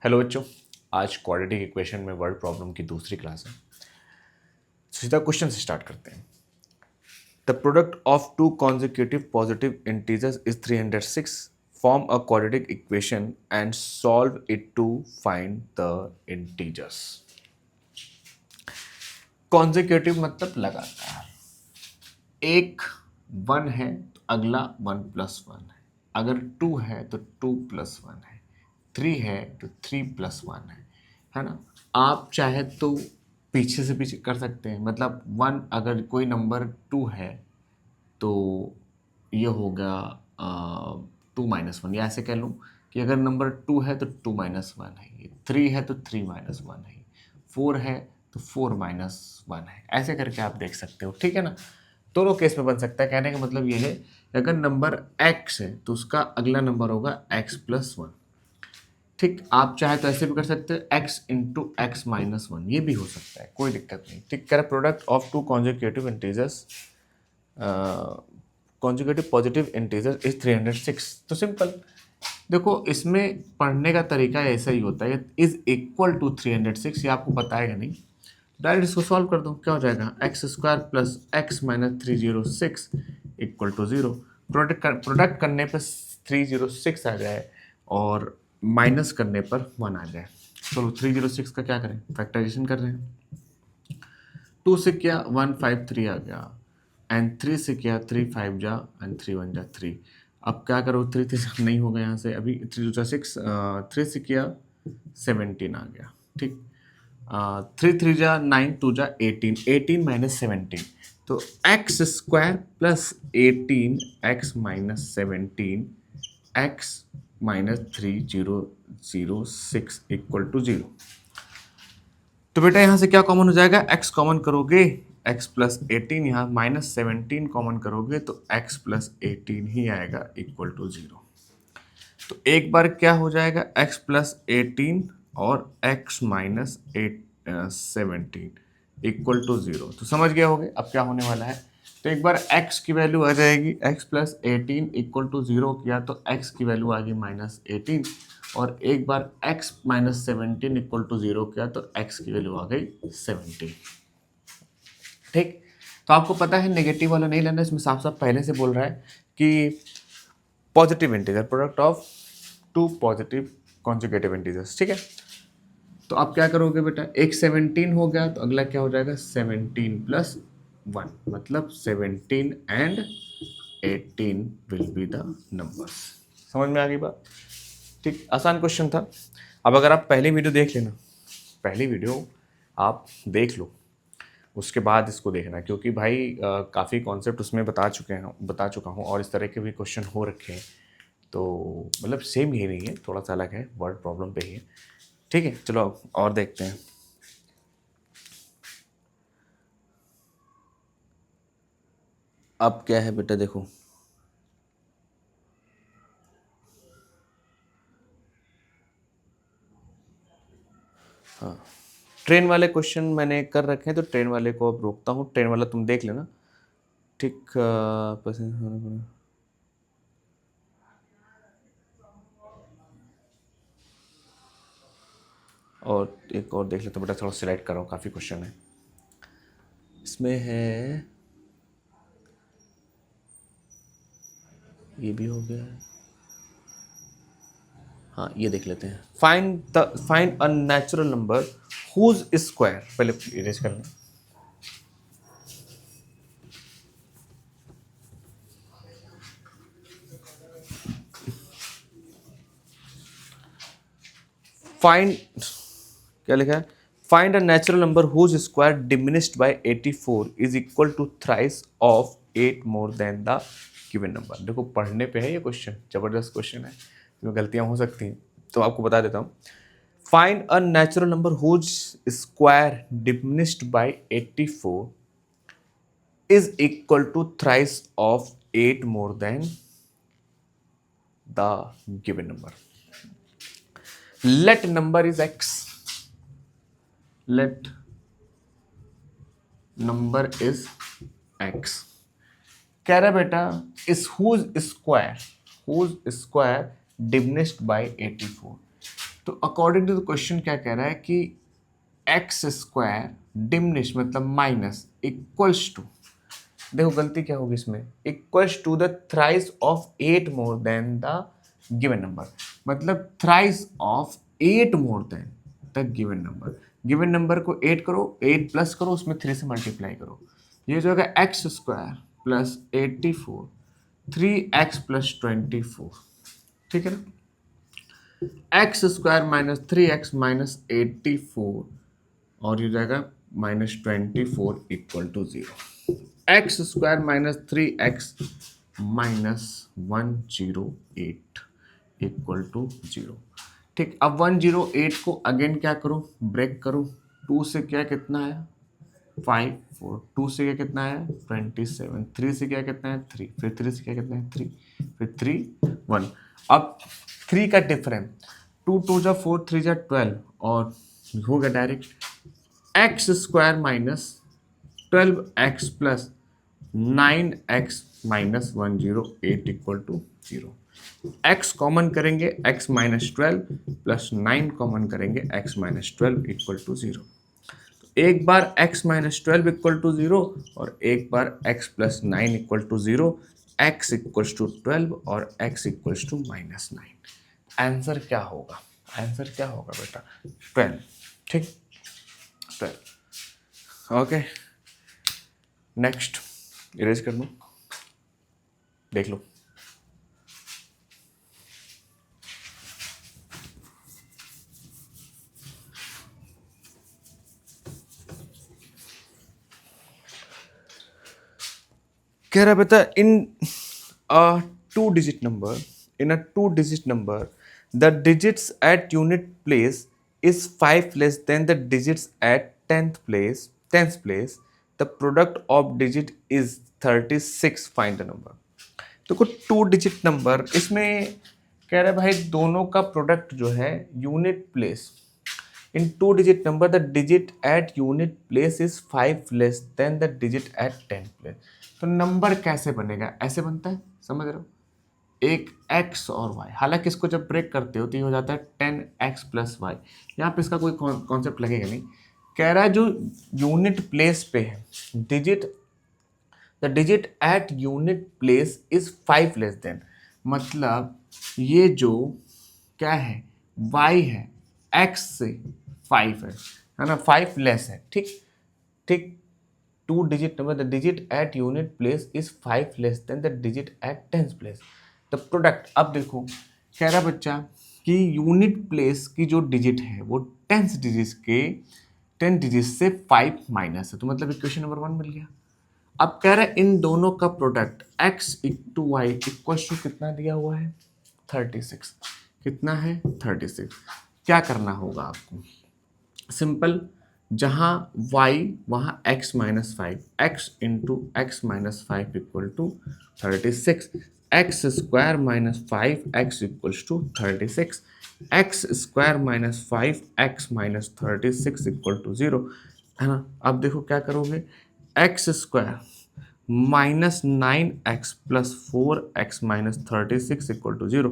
Hello बच्चों, आज quadratic equation में वर्ड प्रॉब्लम की दूसरी क्लास है। सीधा क्वेश्चन से स्टार्ट करते हैं। The product of two consecutive positive integers is 306. Form a quadratic equation and solve it to find the integers. Consecutive मतलब लगातार। एक 1 है तो अगला 1+1 है, अगर 2 है तो 2+1 है, 3 है तो 3+1 है ना। आप चाहे तो पीछे से पीछे कर सकते हैं, मतलब 1 अगर कोई नंबर 2 है तो ये होगा 2-1, या ऐसे कह लूँ कि अगर नंबर 2 है तो 2-1 है, 3 है तो 3-1 है, 4 है तो 4-1 है, ऐसे करके आप देख सकते हो। ठीक है ना, दोनों केस में बन सकता है। कहने का मतलब ये है अगर नंबर x है तो उसका अगला नंबर होगा x+1। ठीक, आप चाहे तो ऐसे भी कर सकते हो x इंटू x-1, ये भी हो सकता है, कोई दिक्कत नहीं। ठीक, कह रहा product of two consecutive integers conjugative positive integer is 306। तो सिंपल देखो, इसमें पढ़ने का तरीका ऐसा ही होता है, इज इक्वल टू 306, ये आपको बताएगा नहीं, डायरेक्ट इसको सॉल्व कर दो, क्या हो जाएगा x² plus x minus 306 equal to 0। Product करने पर 306 आ जाए और माइनस करने पर 1 आ जाए। चलो 306 का क्या करें, फैक्टराइजेशन कर रहे हैं। 2 से किया 153 आ गया, एंड 3 से किया 3 5 जा एंड 3 1 जा 3। अब क्या करो, 3 3 नहीं होगा यहाँ से, अभी 3 2 6, 3 से किया 17 आ गया। ठीक, 3 3 जा 9, 2 जा 18, 18 माइनस 17, तो x² plus 18 x minus 17 x minus 3006 equal to 0। तो बेटा यहाँ से क्या कॉमन हो जाएगा, x कॉमन करोगे x प्लस 18, यहाँ माइनस 17 कॉमन करोगे तो x प्लस 18 ही आएगा इक्वल टू 0। तो एक बार क्या हो जाएगा, x प्लस 18 और x माइनस 17 इक्वल टू 0। तो समझ गया होगे अब क्या होने वाला है। तो एक बार x की वैल्यू आ जाएगी, x प्लस 18 इक्वल टू 0 किया तो x की वैल्यू आ गई -18, और एक बार x माइनस 17 इक्वल टू 0 किया तो x की वैल्यू आ गई 17। ठीक, तो आपको पता है नेगेटिव वाला नहीं लेना, इसमें साफ साफ पहले से बोल रहा है कि positive integer, product of two positive conjugative integers. ठीक है, तो आप क्या करोगे बेटा, एक 17 हो गया तो अगला क्या हो जाएगा 17 प्लस 1, मतलब 17 and 18 will be the numbers. समझ में आ गई बात। ठीक, आसान क्वेश्चन था। अब अगर आप पहली वीडियो देख लेना, पहली वीडियो आप देख लो, उसके बाद इसको देखना, क्योंकि भाई काफ़ी कॉन्सेप्ट उसमें बता चुका हूँ और इस तरह के भी क्वेश्चन हो रखे हैं। तो मतलब सेम ही नहीं है, थोड़ा सा अलग है, वर्ड प्रॉब्लम पे ही है। ठीक है, चलो और देखते हैं। अब क्या है बेटा, देखो हाँ, ट्रेन वाले क्वेश्चन मैंने कर रखे हैं, तो ट्रेन वाले को अब रोकता हूँ, ट्रेन वाला तुम देख लेना। ठीक, और एक और देख लेते बेटा, थोड़ा सिलेक्ट करो, काफ़ी क्वेश्चन है इसमें है। ये भी हो गया है, हाँ ये देख लेते हैं। Find a natural number whose square, पहले इरेज कर लें। फाइंड, क्या लिखा है, find a natural number whose square diminished by 84 is equal to thrice of 8 more than the given number. देखो पढ़ने पे है ये क्वेश्चन, जबरदस्त क्वेश्चन है, इसमें गलतियां हो सकती हैं, तो आपको बता देता हूँ। Find a natural number whose square diminished by 84 is equal to thrice of 8 more than the given number. Let number is x. Let number is x. कह रहा बेटा इस whose square diminished by 84, तो अकॉर्डिंग टू द क्वेश्चन क्या कह रहा है कि एक्स स्क्वायर डिमिनिश मतलब माइनस इक्वल्स टू, देखो गलती क्या होगी इसमें, equals to the thrice of 8 more than the given number, मतलब thrice of 8 more than the given number. Given number को 8 करो, 8 प्लस करो, उसमें 3 से मल्टीप्लाई करो, ये जो है x square plus 84 3x plus 24, ठीक है ना। X square minus 3x minus 84 और ये जाएगा minus 24 equal to 0। X square minus 3x minus 108 equal to 0। ठीक, अब 108 को अगेन क्या करो, ब्रेक करो, 2 से क्या कितना है 5 4, 2 से क्या कितना है 27, 3 से क्या कितना है 3, फिर 3 से क्या कितना है 3, फिर 3 1। अब 3 का डिफरेंस 2 2 जा 4 3 जा 12 और हो गया direct x square minus 12x plus 9x minus 108 equal to 0। x common करेंगे x माइनस 12 प्लस 9 कॉमन करेंगे x माइनस 12 इक्वल टू 0। एक बार x माइनस 12 इक्वल टू 0 और एक बार x plus 9 equal to 0, x equals to 12 और x equals to minus 9। Answer क्या होगा, आंसर क्या होगा बेटा 12, ठीक 12। ओके नेक्स्ट इरेज कर दूं, देख लो। कह रहा बेटा इन a two-digit number, in a two-digit number, the digits at unit place is 5 less than the digits at 10th place. The product of digit is 36. Find the number. तो कुछ 2-digit number, इसमें कह रहा है भाई दोनों का प्रोडक्ट जो है unit place in 2-digit number, the digit at unit place is 5 less than the digit at 10th place. तो नंबर कैसे बनेगा, ऐसे बनता है, समझ रहे हो, एक x और y, हालांकि इसको जब ब्रेक करते हो तो ये हो जाता है 10x प्लस वाई, यहाँ पे इसका कोई कॉन्सेप्ट लगेगा नहीं। कह रहा है जो यूनिट प्लेस पे है digit, the digit at unit place is 5 less than, मतलब ये जो क्या है y है x से 5 है ना, 5 लेस है, ठीक ठीक। 2-digit number, the digit at unit place is 5 less than the digit at 10th place. The product, अब देखो कह रहा बच्चा कि यूनिट प्लेस की जो डिजिट है वो 10 डिजिट से 5 माइनस है, तो मतलब इक्वेशन नंबर 1 मिल गया। अब कह रहा है इन दोनों का product x to y equal to कितना दिया हुआ है 36, कितना है 36। क्या करना होगा आपको, सिंपल, जहाँ y वहाँ x minus 5, x into x minus 5 equal to 36, x square minus 5 x equals to 36, x square minus 5 x minus 36 equal to 0, है ना। अब देखो क्या करोगे, x square minus 9x plus 4x minus 36 equal to 0,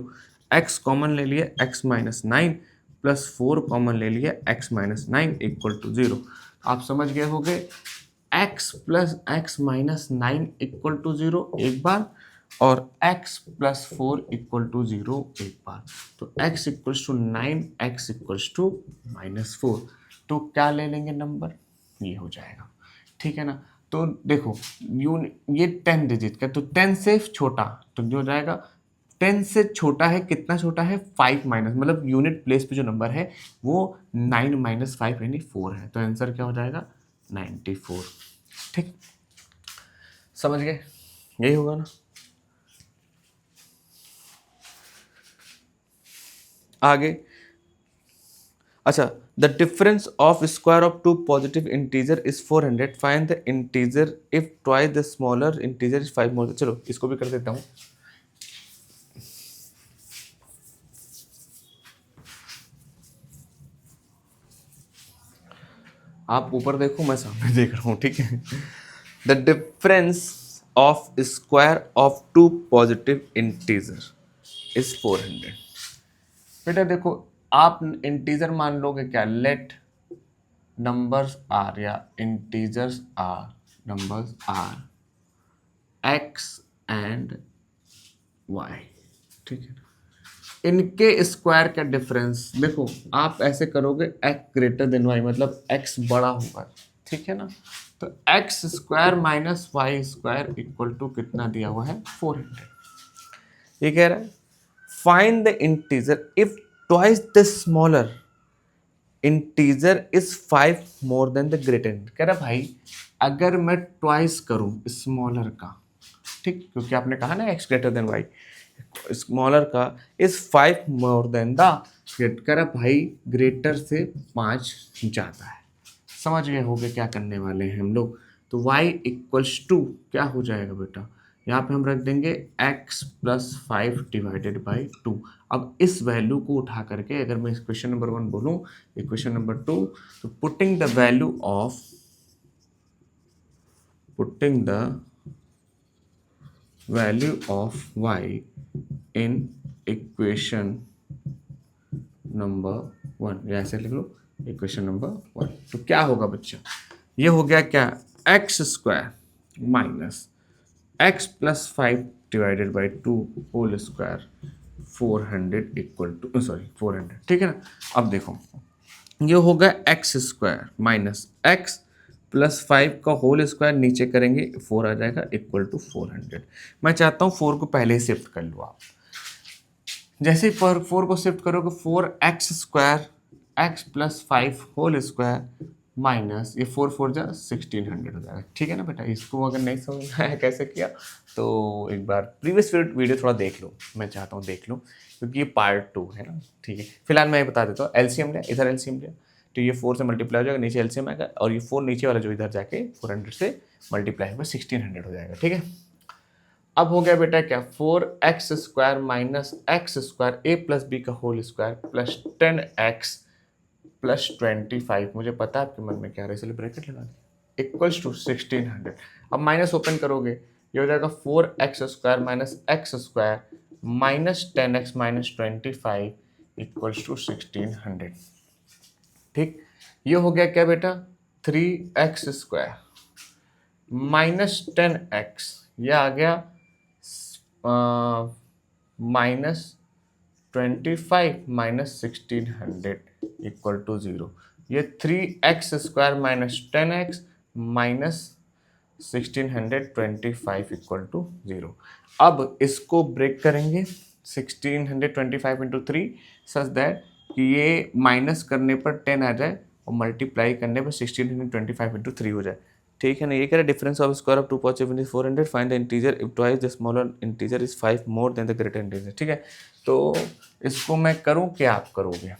x common ले लिए x minus 9 plus 4 common ले लिए x माइनस 9 इक्वल टू 0। आप समझ गए होंगे x plus x minus 9 equal to 0 एक बार और x प्लस 4 इक्वल टू 0 एक बार, तो x equals to 9 x equals to minus 4, तो क्या ले लेंगे नंबर, ये हो जाएगा, ठीक है ना। तो देखो ये 10 डिजिट का, तो 10 से छोटा तो जो हो जाएगा 10 से छोटा है, कितना छोटा है 5 माइनस, मतलब यूनिट प्लेस पे जो नंबर है वो 9 माइनस 5 यानी 4 है, तो आंसर क्या हो जाएगा 94, ठीक समझ गए, यही होगा ना। आगे अच्छा, the difference of square of two positive integer is 400, find the integer if twice the smaller integer is 5 more. चलो इसको भी कर देता हूँ। आप ऊपर देखो मैं सामने देख रहा हूँ, ठीक है। The difference of square of two positive integer is 400। बेटा देखो आप इंटीजर मान लोगे क्या, लेट नंबर्स आर, या integers are, numbers are x and y, ठीक है। इनके स्क्वायर का डिफरेंस देखो, आप ऐसे करोगे एक्स ग्रेटर देन वाई, मतलब एक्स बड़ा होगा, ठीक है ना। तो x square minus y square equal to कितना दिया हुआ है, 400। ये कह रहा है find the integer if twice the smaller integer is 5 more than the greater. कह रहा भाई अगर मैं ट्वाइस करूं स्मॉलर का, ठीक, क्योंकि आपने कहा ना x greater than y, smaller का is 5 more than the greater, भाई ग्रेटर से 5 ज्यादा है। समझ गए होगे क्या करने वाले हैं हम लोग। तो y इक्वल्स टू क्या हो जाएगा बेटा, यहाँ पे हम रख देंगे x प्लस 5 डिवाइडेड बाई 2। अब इस वैल्यू को उठा करके अगर मैं इक्वेशन नंबर 1 बोलूँ, इक्वेशन नंबर 2, तो putting the value of y in equation number 1, या ऐसे लिख लो इक्वेशन नंबर 1। तो क्या होगा बच्चा, ये हो गया क्या, x square minus x plus 5 divided by 2 whole square 400 equal to, sorry 400, ठीक है ना। अब देखो ये होगा x square minus x plus 5 का होल स्क्वायर, नीचे करेंगे 4 आ जाएगा इक्वल टू 400। मैं चाहता हूँ 4 को पहले ही शिफ्ट कर लो आप। जैसे ही पर 4 को शिफ्ट करोगे 4x square x plus 5 whole square minus ये 4 जा 1600 हो जाएगा, ठीक है ना बेटा। इसको अगर नहीं समझ में आया कैसे किया तो एक बार प्रीवियस वीडियो थोड़ा देख लो, मैं चाहता हूँ देख लो, क्योंकि ये पार्ट 2 है ना, ठीक है। फिलहाल मैं ये बता देता हूँ, एलसीएम लिया, इधर एलसीएम लिया, तो ये 4 से मल्टीप्लाई हो जाएगा, नीचे एलसीएम आएगा, और ये 4 नीचे वाला जो इधर जाके 400 से मल्टीप्लाई होगा 1600 हो जाएगा, ठीक है। अब हो गया बेटा क्या, 4x square minus x square a plus b का whole square plus 10x plus 25, मुझे पता है आपके मन में क्या रहा है इसलिए ब्रैकेट लगा दी, इक्वल्स टू 1600। अब माइनस ओपन करोगे, ये हो जाएगा 4x square minus x square minus 10x minus 25 equals to 1600, ठीक। ये हो गया क्या बेटा, 3x स्क्वायर माइनस 10x, यह आ गया माइनस 25 माइनस 1600 इक्वल टू 0। ये 3x square minus 10x minus 1625 equal to 0। अब इसको ब्रेक करेंगे 1625 इंटू 3 सच दैट कि ये माइनस करने पर 10 आ जाए और मल्टीप्लाई करने पर 1625 इंटू 3 हो जाए, ठीक है ना। ये कह रहा है difference of square of 2 positive is 400, find the integer if twice the smaller integer is 5 more than the greater integer, ठीक है। तो इसको मैं करूं क्या आप करोगे,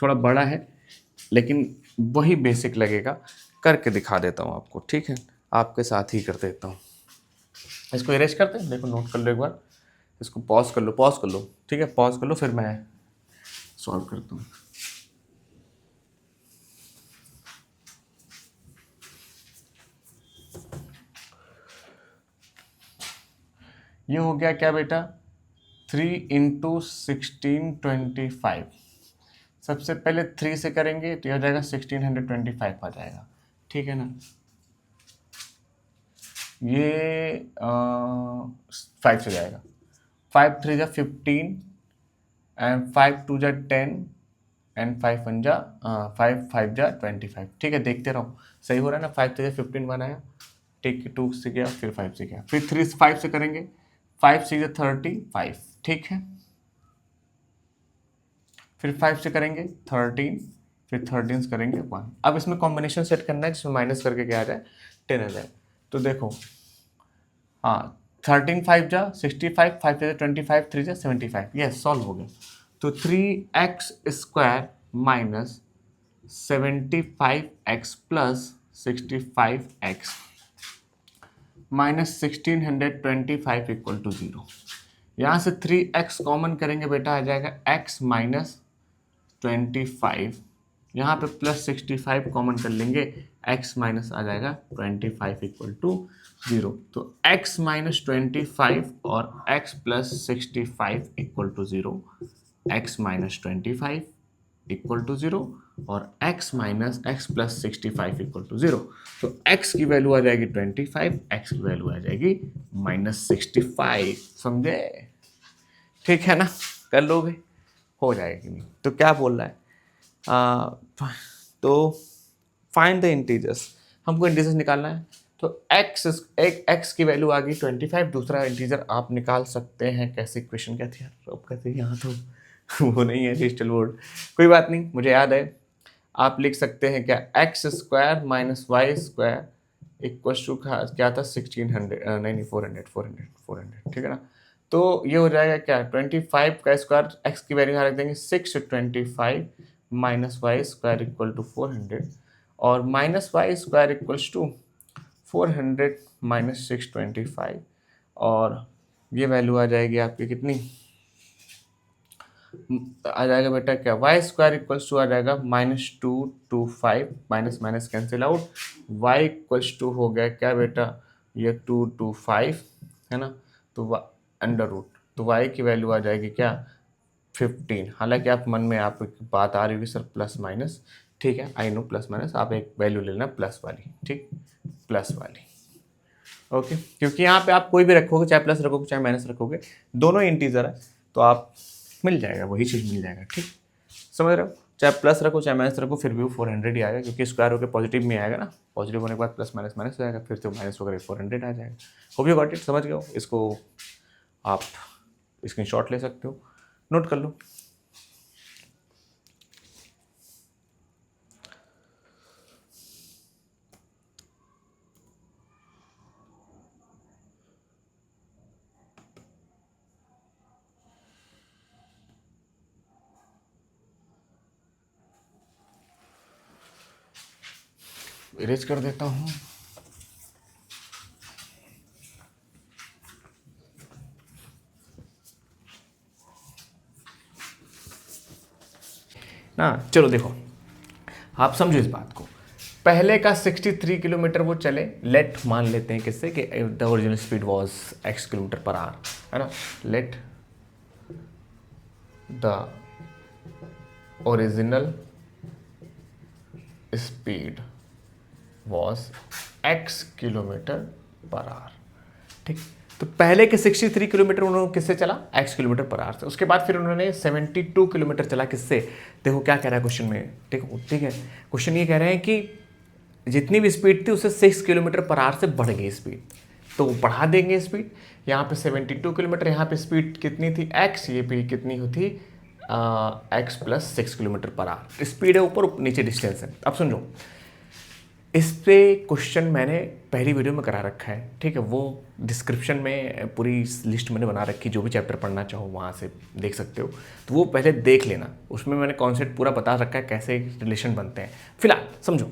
थोड़ा बड़ा है लेकिन वही बेसिक लगेगा, करके दिखा देता हूं आपको, ठीक है। आपके साथ ही कर देता हूं, इसको इरेज करते हैं, देखो नोट कर लो एक बार, इसको पॉज कर लो, ठीक है, पॉज कर लो, फिर मैं सॉल्व करता हूँ। ये हो गया क्या बेटा, 3 इंटू 1625, सबसे पहले 3 से करेंगे तो यह हो जाएगा 1625 आ जाएगा, ठीक है ना। ये 5 से जाएगा, 5 3 जा 15 एंड 5 2 जा 10 एंड 5 1 जा 5 5 जा 25, ठीक है। देखते रहो सही हो रहा है ना, 5 3 जा 15 बनाया, ठीक है, 2 से गया, फिर 5 से गया, फिर 3 से 5 से करेंगे, 5 6 जा 35, ठीक है, फिर 5 से करेंगे 13, फिर 13 से करेंगे 1। अब इसमें कॉम्बिनेशन सेट करना है जिसमें माइनस करके क्या आ जाए 10 आ जाए। तो देखो हाँ 13 5 जा 65, 5 जा 25, 3 जा 75, यस सॉल्व हो गया। तो 3x square minus 75x plus 65x minus 1625 equal to 0। यहाँ से 3x कॉमन करेंगे बेटा, आ जाएगा x माइनस 25, यहाँ पे प्लस 65 कॉमन कर लेंगे, x माइनस आ जाएगा 25 इक्वल टू 0। तो x माइनस 25 और x plus 65 equal to 0, x minus 25 equal to 0 और x minus x plus 65 equal to 0। तो x की वैल्यू आ जाएगी 25, x की वैल्यू आ जाएगी -65। समझे? ठीक है ना? कर लोगे? हो जाएगी। नहीं तो क्या बोल रहा है? तो फाइंड द इंटीजर्स, हमको इंटीजर्स निकालना है। तो x की वैल्यू आ गई 25, दूसरा इंटीजर आप निकाल सकते हैं। कैसे इक्वेशन क्या थी यार? अब कहते हैं यहाँ तो वो नहीं है डिजिटल बोर्ड, कोई बात नहीं, मुझे याद है। आप लिख सकते हैं क्या, x square minus y square equal to क्या था 1600, नहीं 400, ठीक है ना। तो ये हो जाएगा क्या, 25 का स्क्वायर, एक्स की वैल्यू यहाँ रख देंगे 625 minus y square equal to 400, और minus y square equals to 400 minus 625, और ये वैल्यू आ जाएगी आपकी कितनी, आ जाएगा बेटा क्या, वाई स्क्वायर इक्वल्स टू आ जाएगा -225, minus minus cancel out, y equals to हो गया क्या बेटा, ये 225 है ना, तो अंडर रूट, तो वाई की वैल्यू आ जाएगी क्या 15। हालांकि आप मन में आप बात आ रही होगी सर प्लस माइनस, ठीक है आई नो प्लस माइनस, आप एक वैल्यू ले लेना प्लस वाली, ठीक, प्लस वाली, ओके। क्योंकि यहाँ पे आप कोई भी रखोगे, चाहे प्लस रखोगे चाहे माइनस रखोगे, दोनों इंटीजर है, तो आप मिल जाएगा, वही चीज़ मिल जाएगा, ठीक, समझ रहे हो। चाहे प्लस रखो चाहे माइनस रखो, फिर भी वो 400 ही आएगा, क्योंकि स्क्वायर होकर पॉजिटिव में आएगा ना, पॉजिटिव होने के बाद प्लस माइनस माइनस हो जाएगा, फिर तो माइनस होकर 400 आ जाएगा। होप यू गॉट इट, समझ गए हो। इसको आप स्क्रीनशॉट ले सकते हो, नोट कर लो। इरेज कर देता हूँ। ना चलो देखो, आप समझो इस बात को। पहले का 63 किलोमीटर वो चले, लेट मान लेते हैं किससे कि the original speed was x kilometre per hour, है ना। Let the original speed was x kilometre per our, ठीक। तो पहले के 63 किलोमीटर उन्होंने किससे चला, x किलोमीटर पर आवर से। उसके बाद फिर उन्होंने 72 किलोमीटर चला किससे, देखो क्या कह रहा है क्वेश्चन में, ठीक है। क्वेश्चन ये कह रहे हैं कि जितनी भी स्पीड थी उससे 6 किलोमीटर पर आवर से बढ़ गई स्पीड, तो बढ़ा देंगे स्पीड। यहाँ पे 72 किलोमीटर, यहाँ पे स्पीड कितनी थी x, ये भी कितनी होती x plus 6 kilometre per our. Speed है ऊपर, नीचे डिस्टेंस है। अब समझो, इस पे क्वेश्चन मैंने पहली वीडियो में करा रखा है, ठीक है, वो डिस्क्रिप्शन में पूरी लिस्ट मैंने बना रखी, जो भी चैप्टर पढ़ना चाहो वहाँ से देख सकते हो, तो वो पहले देख लेना, उसमें मैंने कॉन्सेप्ट पूरा बता रखा है कैसे रिलेशन बनते हैं। फिलहाल समझो,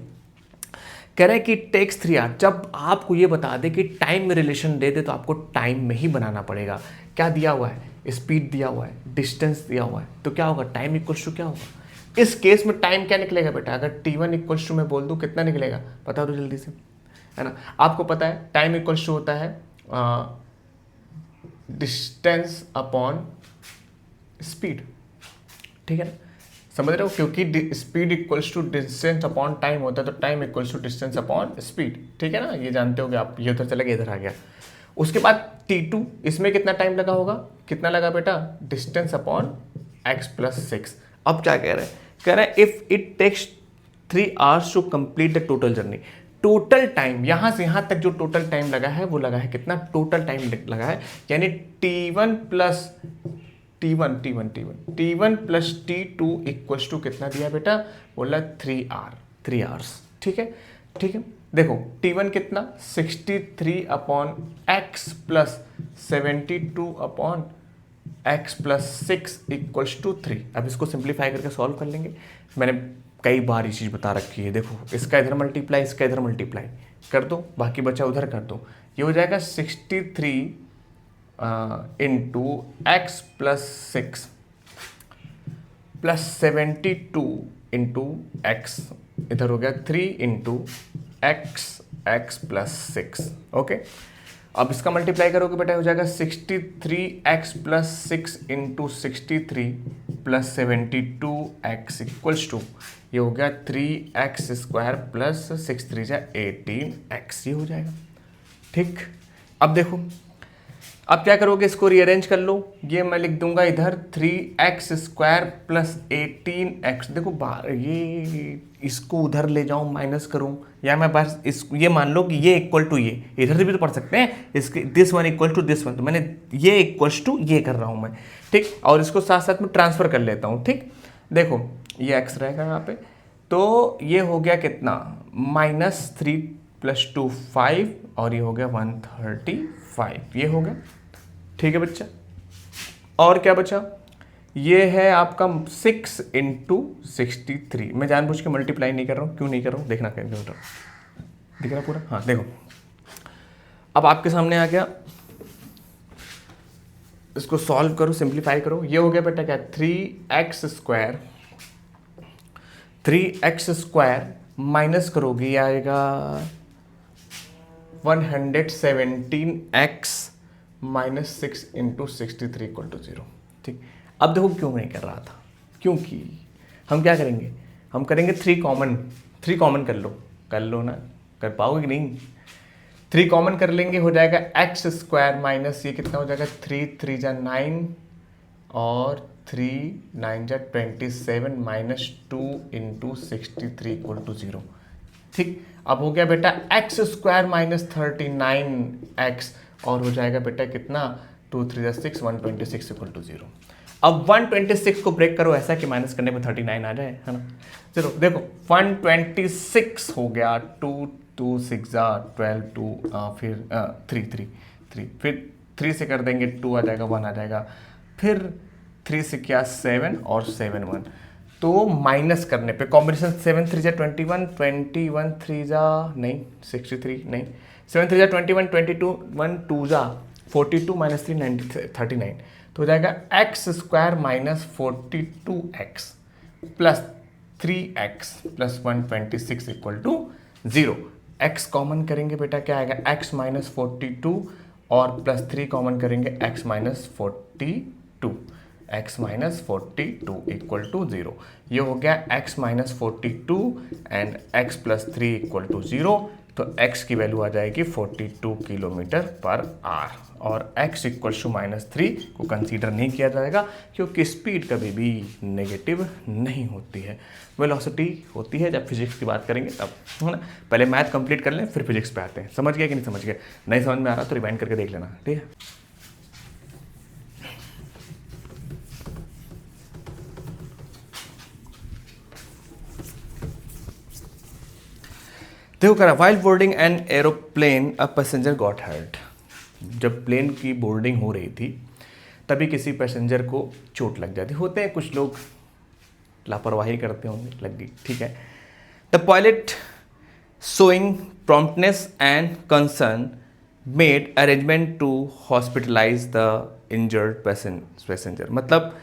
कह रहा है कि टेक्स 3 आवर, जब आपको ये बता दे कि टाइम में रिलेशन दे दे तो आपको टाइम में ही बनाना पड़ेगा। क्या दिया हुआ है, स्पीड दिया हुआ है, डिस्टेंस दिया हुआ है, तो क्या होगा, टाइम इक्वल्स टू क्या होगा। इस केस में टाइम क्या निकलेगा बेटा, अगर t1 इक्वल्स टू मैं बोल दूं कितना निकलेगा, बता दो जल्दी से, है ना। आपको पता है टाइम इक्वल्स टू होता है डिस्टेंस अपॉन स्पीड, ठीक है ना, समझ रहे हो, क्योंकि speed equals to distance upon time होता है, तो time equals to distance upon speed, ठीक है ना, ये जानते होगे आप। ये उधर चला गया, इधर आ गया। उसके बाद t2, इसमें कितना टाइम लगा होगा, कितना लगा बेटा, डिस्टेंस अपॉन x प्लस 6। अब क्या कह रहे हैं, कह रहे हैं if it takes 3 hours to complete the total journey, total time यहां से यहां तक जो टोटल टाइम लगा है वो लगा है कितना, टोटल टाइम लगा है, यानी t1 plus T1 plus T2 equals to कितना दिया बेटा, बोला 3 आवर्स, ठीक है, ठीक है। देखो T1 कितना 63 upon x plus 72 upon x plus 6 equals to 3। अब इसको सिंप्लीफाई करके सॉल्व कर लेंगे। मैंने कई बार ये चीज़ बता रखी है, देखो इसका इधर मल्टीप्लाई, इसका इधर मल्टीप्लाई कर दो, बाकी बचा उधर कर दो, ये हो जाएगा 63 into x plus 6 plus 72 into x, इधर हो गया 3 इंटू एक्स प्लस 6, ओके। अब इसका मल्टीप्लाई करोगे बेटा हो जाएगा 63x plus 6 into 63 plus 72x equals to ये हो गया 3x स्क्वायर प्लस 6 3 जा 18x, ये हो जाएगा। ठीक, अब देखो अब क्या करोगे, इसको रीअरेंज कर लो। ये मैं लिख दूंगा इधर 3x स्क्वायर प्लस 18x। देखो ये इसको उधर ले जाऊं माइनस करूं, या मैं बस इस ये मान लो कि ये इक्वल टू ये इधर से भी तो पढ़ सकते हैं, इसके this one equal to this one, तो मैंने ये इक्वल्स टू ये कर रहा हूं मैं। ठीक, और इसको साथ साथ में ट्रांसफर कर लेता हूं। ठीक, देखो ये x रहेगा यहाँ पे, तो ये हो गया कितना -3 + 2 5 और ये हो गया 135, ये हो गया। ठीक है बच्चा, और क्या बचा, ये है आपका 6 इंटू 63। मैं जानबूझ के मल्टीप्लाई नहीं कर रहा हूँ, क्यों नहीं कर रहा हूँ देखना, कैलकुलेटर दिख रहा पूरा, हाँ देखो अब आपके सामने आ गया, इसको सॉल्व करो, सिंप्लीफाई करो। ये हो गया बेटा क्या 3x स्क्वायर माइनस करोगे ये आएगा 117x minus 6 into 63 equal to 0। ठीक, अब देखो क्यों नहीं कर रहा था, क्योंकि हम क्या करेंगे, हम करेंगे 3 कॉमन कर लो ना, कर पाओगे कि नहीं, 3 कॉमन कर लेंगे, हो जाएगा x स्क्वायर माइनस ये कितना हो जाएगा 3 3 जा 9 और 3 9 जा 27 माइनस 2 इंटू 63 इक्वल टू 0। ठीक, अब हो गया बेटा x स्क्वायर माइनस 39x और हो जाएगा बेटा कितना 2 3 जा 6 126 इक्वल टू 0। अब 126 को ब्रेक करो ऐसा कि माइनस करने पे 39 आ जाए, है ना। चलो देखो 126 हो गया, 2 2 6 जा 12 2 फिर 3 3 3 फिर 3 से कर देंगे 2 आ जाएगा 1 आ जाएगा, फिर 3 से क्या 7 और 7 1, तो माइनस करने पे कॉम्बिनेशन 7 3 जा 21 21 3 जा नहीं 63 नहीं 7 3 जा 21 22 1 2 जा 42 माइनस 3 39, तो हो जाएगा x square minus 42x plus 3x plus 126 equal to 0। x common करेंगे बेटा क्या आएगा x माइनस 42 और प्लस 3 कॉमन करेंगे x minus 42, x minus 42 equal to 0। ये हो गया x minus 42 and x plus 3 equal to 0, तो x की वैल्यू आ जाएगी 42 किलोमीटर पर आवर और x इक्वल टू -3 को कंसीडर नहीं किया जाएगा क्योंकि स्पीड कभी भी नेगेटिव नहीं होती है, वेलोसिटी होती है जब फिजिक्स की बात करेंगे तब, है ना। पहले मैथ कंप्लीट कर लें फिर फिजिक्स पे आते हैं। समझ गया कि नहीं समझ गया, नहीं समझ में आ रहा तो रिवाइंड करके देख लेना, ठीक है। देखो करा while boarding an aeroplane a passenger got hurt. जब प्लेन की बोर्डिंग हो रही थी तभी किसी पैसेंजर को चोट लग जाती, होते हैं कुछ लोग लापरवाही करते होंगे, लग गई, ठीक है। The pilot showing promptness and concern made arrangement to hospitalise the injured passenger. मतलब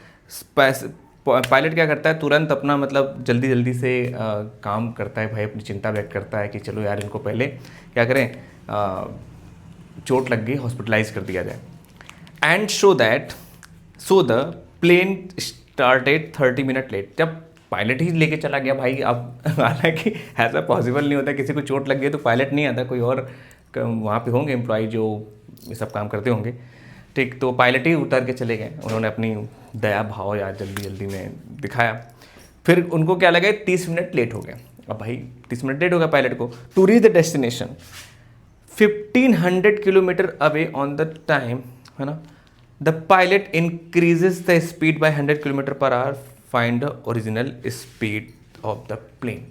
पायलट क्या करता है, तुरंत अपना मतलब जल्दी से काम करता है भाई, अपनी चिंता व्यक्त करता है कि चलो यार इनको पहले क्या करें, चोट लग गई, हॉस्पिटलाइज कर दिया जाए। And so the plane started 30 minute late. जब पायलट ही लेके चला गया भाई, अब हालांकि ऐसा पॉसिबल नहीं होता, किसी को चोट लग गई तो पायलट नहीं आता, कोई और वहाँ पे होंगे एम्प्लॉय जो ये सब काम करते होंगे, ठीक। तो पायलट ही उतर के चले गए, उन्होंने अपनी दया भाव यार जल्दी में दिखाया। फिर उनको क्या लगा 30 मिनट लेट हो गया। अब भाई 30 मिनट लेट हो गया पायलट को to reach the destination 1500 kilometre away on the time, है ना। The pilot increases the speed by 100 kilometre per hour, find the original speed of the plane.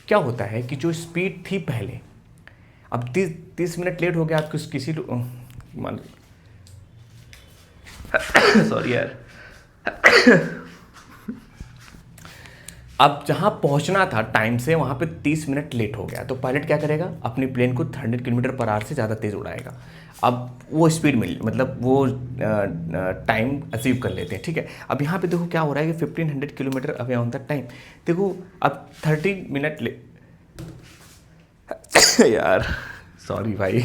क्या होता है कि जो स्पीड थी पहले, अब 30 मिनट लेट हो गया, आपको किसी मान सॉरी यार अब जहां पहुंचना था टाइम से वहां पे 30 मिनट लेट हो गया, तो पायलट क्या करेगा, अपनी प्लेन को 100 किलोमीटर पर आवर से ज़्यादा तेज़ उड़ाएगा। अब वो स्पीड मिल मतलब वो टाइम अचीव कर लेते हैं, ठीक है। अब यहाँ पे देखो क्या हो रहा है कि 1500 kilometre away on the time, देखो अब 30 मिनट यार सॉरी भाई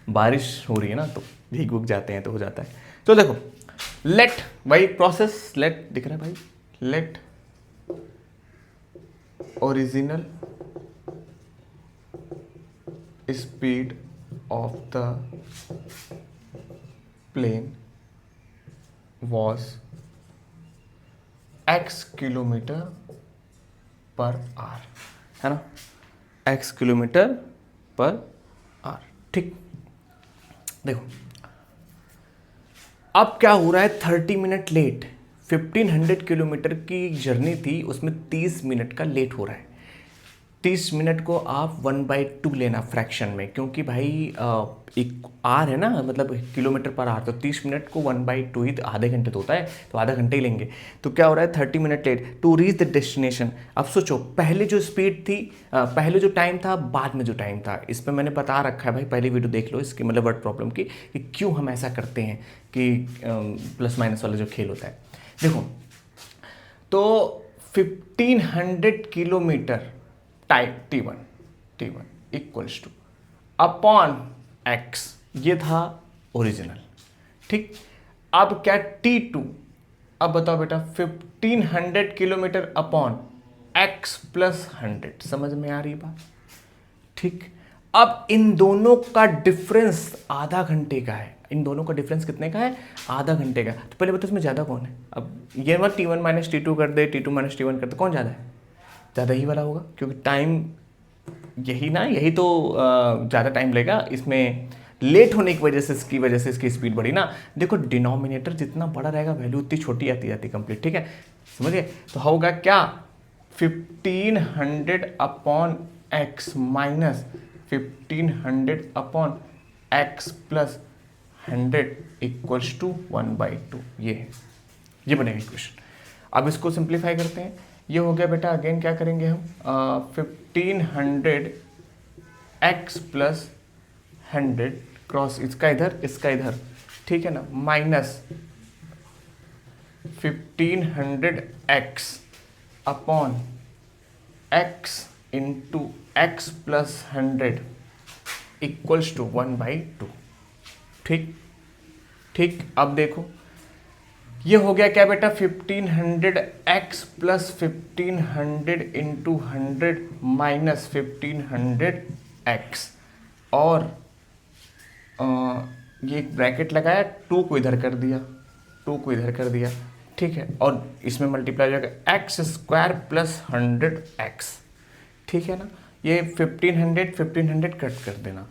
बारिश हो रही है ना तो भीग भूग जाते हैं तो हो जाता है। तो देखो लेट, वही प्रोसेस, लेट दिख रहा है भाई, let original speed of the plane was x kilometre per hour, है ना, x किलोमीटर पर आवर। ठीक, देखो अब क्या हो रहा है, 30 मिनट लेट, 1500 किलोमीटर की जर्नी थी उसमें 30 मिनट का लेट हो रहा है। 30 मिनट को आप 1/2 लेना फ्रैक्शन में, क्योंकि भाई एक आर है ना, मतलब किलोमीटर पर आर, तो 30 मिनट को 1/2 ही, आधे घंटे तो होता है, तो आधा घंटे ही लेंगे। तो क्या हो रहा है, 30 minute late to reach the destination. अब सोचो पहले जो स्पीड थी, पहले जो टाइम था, बाद में जो टाइम था, इस पर मैंने बता रखा है भाई, पहली वीडियो देख लो इसकी, मतलब वर्ड प्रॉब्लम की, कि क्यों हम ऐसा करते हैं कि प्लस माइनस वाला जो खेल होता है। देखो तो 1500 kilometre time T1 equals two upon x, ये था ओरिजिनल। ठीक, अब क्या T2, अब बताओ बेटा 1500 किलोमीटर अपॉन x प्लस 100, समझ में आ रही बात? ठीक, अब इन दोनों का डिफरेंस आधा घंटे का है, इन दोनों का डिफरेंस कितने का है, आधा घंटे का। तो पहले बताओ इसमें ज़्यादा कौन है, अब ये वाला T1 माइनस T2 कर दे, T2 माइनस T1 कर दे, कौन ज़्यादा है, ज़्यादा ही वाला होगा, क्योंकि टाइम यही ना, यही तो ज़्यादा टाइम लेगा, इसमें लेट होने की वजह से इसकी स्पीड बढ़ी ना। देखो डिनोमिनेटर जितना बड़ा रहेगा वैल्यू उतनी छोटी आती जाती कंप्लीट, ठीक है, समझिए। तो होगा क्या, 1500 upon x minus 1500 upon x plus 100 equals to 1/2, ये है, ये बनेगा इक्वेशन। अब इसको सिंप्लीफाई करते हैं, ये हो गया बेटा, अगेन क्या करेंगे हम, 1500 x प्लस 100 क्रॉस इसका इधर, ठीक है ना, minus 1500 x upon x into x plus 100 equals to 1/2। ठीक ठीक, अब देखो ये हो गया क्या बेटा, 1500 x plus 1500 into 100 minus 1500 x, और ये एक ब्रैकेट लगाया, 2 को इधर कर दिया, ठीक है, और इसमें मल्टीप्लाई हो जाएगा एक्स स्क्वायर प्लस 100x, ठीक है ना। ये 1500 कट कर देना,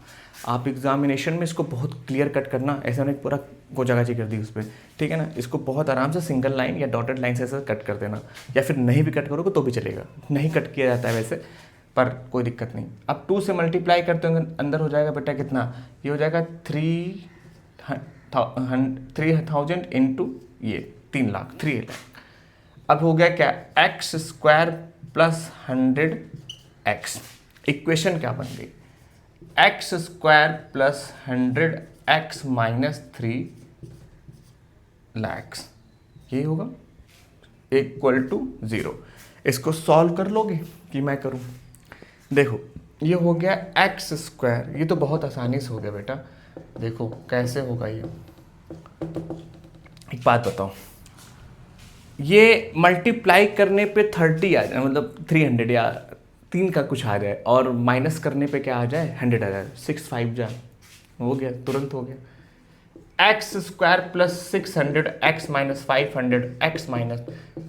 आप एग्जामिनेशन में इसको बहुत क्लियर कट करना, ऐसा नहीं पूरा गोजागाजी कर दी उस पर, ठीक है ना। इसको बहुत आराम से सिंगल लाइन या डॉटेड लाइन से ऐसा कट कर देना, या फिर नहीं भी कट करोगे तो भी चलेगा, नहीं कट किया जाता है वैसे, पर कोई दिक्कत नहीं। अब 2 से मल्टीप्लाई करते होंगे, अंदर हो जाएगा बेटा कितना, ये हो जाएगा 3000 इंटू ये 3 लाख, 3 लाख। अब हो गया क्या, x square plus 100x, equation क्या बन गई, x square plus 100x minus 3 lakh, यही होगा, इक्वल टू 0। इसको सॉल्व कर लोगे कि मैं करूं? देखो ये हो गया एक्स स्क्वायर, ये तो बहुत आसानी से हो गया बेटा, देखो कैसे होगा ये, एक बात बताओ, ये मल्टीप्लाई करने पे 30 आ जाए, मतलब 300 या 3 का कुछ आ जाए, और माइनस करने पे क्या आ जाए, 100 आ जाए, 6 5 जाए, हो गया, तुरंत हो गया। X square plus 600 x minus 500 x minus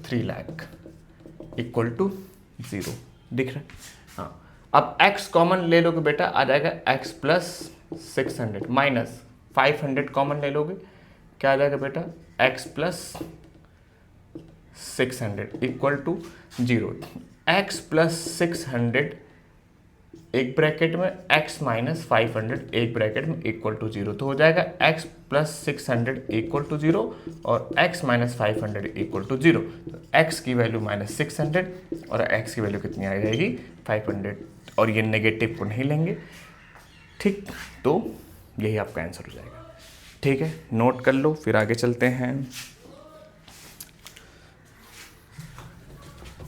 3 lakh equal to 0, दिख रहा है? हाँ, अब x कॉमन ले लोगे बेटा, आ जाएगा x प्लस 600 माइनस 500 कॉमन ले लोगे, क्या आ जाएगा बेटा, x plus 600 equal to 0। x plus 600 एक ब्रैकेट में, x माइनस 500 एक ब्रैकेट में, इक्वल टू 0। तो हो जाएगा x प्लस 600 इक्वल टू 0 और x माइनस 500 इक्वल टू 0। तो x की वैल्यू माइनस 600 और x की वैल्यू कितनी आ जाएगी, 500, और ये नेगेटिव को नहीं लेंगे, ठीक, तो यही आपका आंसर हो जाएगा। ठीक है, नोट कर लो, फिर आगे चलते हैं।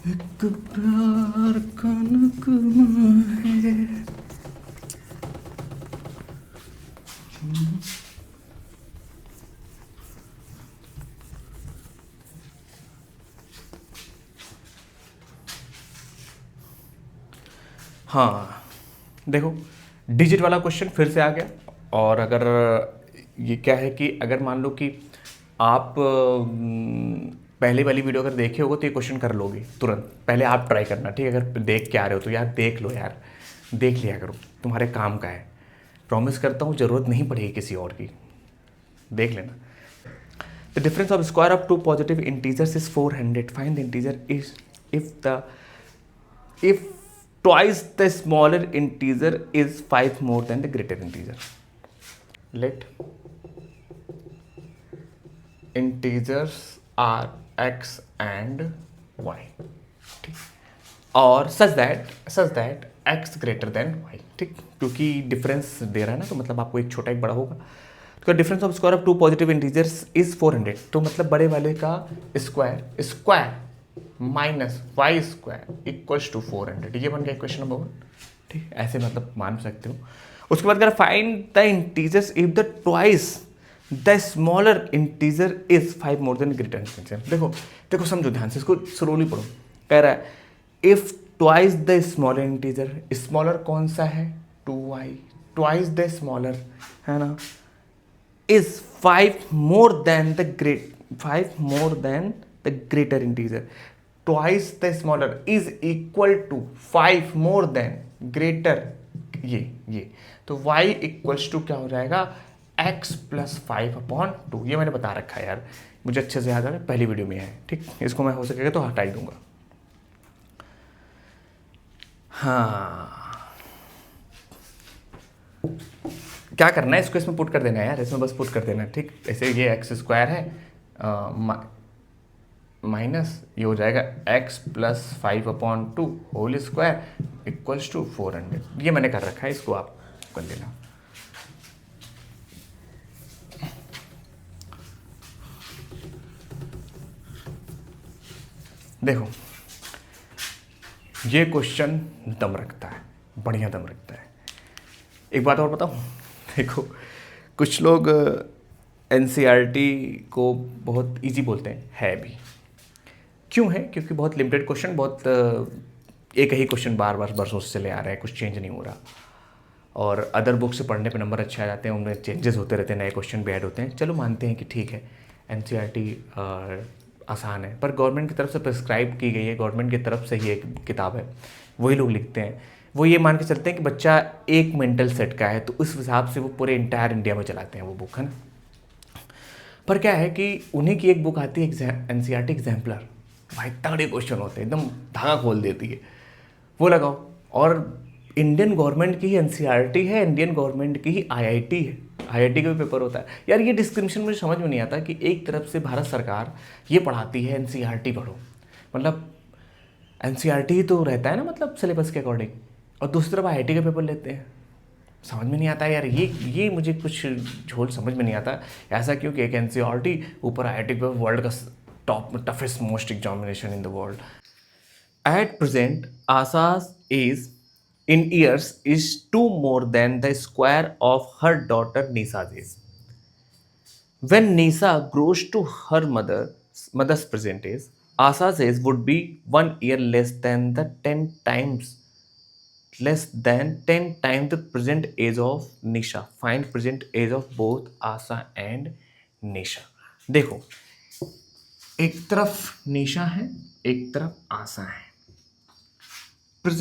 एक प्यार का नगमा है। हाँ देखो, डिजिट वाला क्वेश्चन फिर से आ गया। और अगर ये क्या है कि अगर मान लो कि आप पहले वाली वीडियो अगर देखे होगे तो ये क्वेश्चन कर लोगे तुरंत। पहले आप ट्राई करना, ठीक है? अगर देख के आ रहे हो तो यार देख लो, यार देख लिया करो, तुम्हारे काम का है। प्रॉमिस करता हूँ ज़रूरत नहीं पड़ेगी किसी और की, देख लेना। The difference of square of two positive integers is 400. Find the integer is if twice the smaller integer is 5 more than the greater integer. Let integers are x and y, और such that x greater than y, ठीक? क्योंकि difference दे रहा है ना, तो मतलब आपको एक छोटा एक बड़ा होगा। तो difference of square of two positive integers is 400, तो मतलब बड़े वाले का square minus y square equals to 400, ये बन गया क्वेश्चन नंबर 1, ठीक? ऐसे मतलब मान सकते हो। उसके बाद अगर find the integers if the twice the smaller integer is 5 more then greater integer. देखो समझो ध्यान से, इसको स्लोली पढ़ो। कह रहा है if twice the smaller integer, smaller कौन सा है? 2y, ट्वाइस द स्मॉलर है ना, is 5 more than the greater integer. Twice the smaller is equal to 5 more than greater, ये तो y इक्वल्स टू क्या हो जाएगा? x plus 5/2। ये मैंने बता रखा है यार, मुझे अच्छे से याद आ रहा है, पहली वीडियो में है, ठीक? इसको मैं हो सकेगा तो हटा ही दूंगा। हाँ, क्या करना है, इसको इसमें पुट कर देना है यार, इसमें बस पुट कर देना है, ठीक? ऐसे ये एक्स स्क्वायर है माइनस ये हो जाएगा x plus 5/2 whole square equals to 400। ये मैंने कर रखा है, इसको आप कर लेना। देखो ये क्वेश्चन दम रखता है, बढ़िया दम रखता है। एक बात और बताऊं, देखो कुछ लोग एनसीईआरटी को बहुत इजी बोलते हैं, है भी। क्यों है? क्योंकि बहुत लिमिटेड क्वेश्चन, बहुत एक ही क्वेश्चन बार बार बरसों से चले आ रहे हैं, कुछ चेंज नहीं हो रहा। और अदर बुक से पढ़ने पे नंबर अच्छे आ जाते हैं, उनमें चेंजेस होते रहते हैं, नए क्वेश्चन भी ऐड होते हैं। चलो मानते हैं कि ठीक है एनसीईआरटी आसान है, पर गवर्नमेंट की तरफ से प्रिस्क्राइब की गई है, गवर्नमेंट की तरफ से ही एक किताब है, वही लोग लिखते हैं। वो ये मान के चलते हैं कि बच्चा एक मेंटल सेट का है, तो उस हिसाब से वो पूरे इंटायर इंडिया में चलाते हैं वो बुक, है ना? पर क्या है कि उन्हीं की एक बुक आती है एनसीईआरटी एग्जाम्पलर, भाई तगड़े क्वेश्चन होते हैं, एकदम धागा खोल देती है, वो लगाओ। और इंडियन गवर्नमेंट की ही एनसीईआरटी है, इंडियन गवर्नमेंट की ही आईआईटी है, आईआईटी का भी पेपर होता है यार। ये डिस्क्रिप्शन मुझे समझ में नहीं आता कि एक तरफ से भारत सरकार ये पढ़ाती है एनसीईआरटी पढ़ो, मतलब एनसीईआरटी ही तो रहता है ना, मतलब सिलेबस के अकॉर्डिंग, और दूसरी तरफ आईआईटी का पेपर लेते हैं। समझ में नहीं आता यार, ये मुझे कुछ झोल समझ में नहीं आता। ऐसा क्यों कि एक एनसीईआरटी ऊपर आईआईटी पे, वर्ल्ड का top toughest most examination in the world. At present, Asa's age in years is 2 more than the square of her daughter Nisa's age. When Nisa grows to her mother's present age, Asa's age would be 1 year less than 10 times the present age of Nisha. Find present age of both Asa and Nisha. देखो एक तरफ निशा है, एक तरफ आशा है। मैं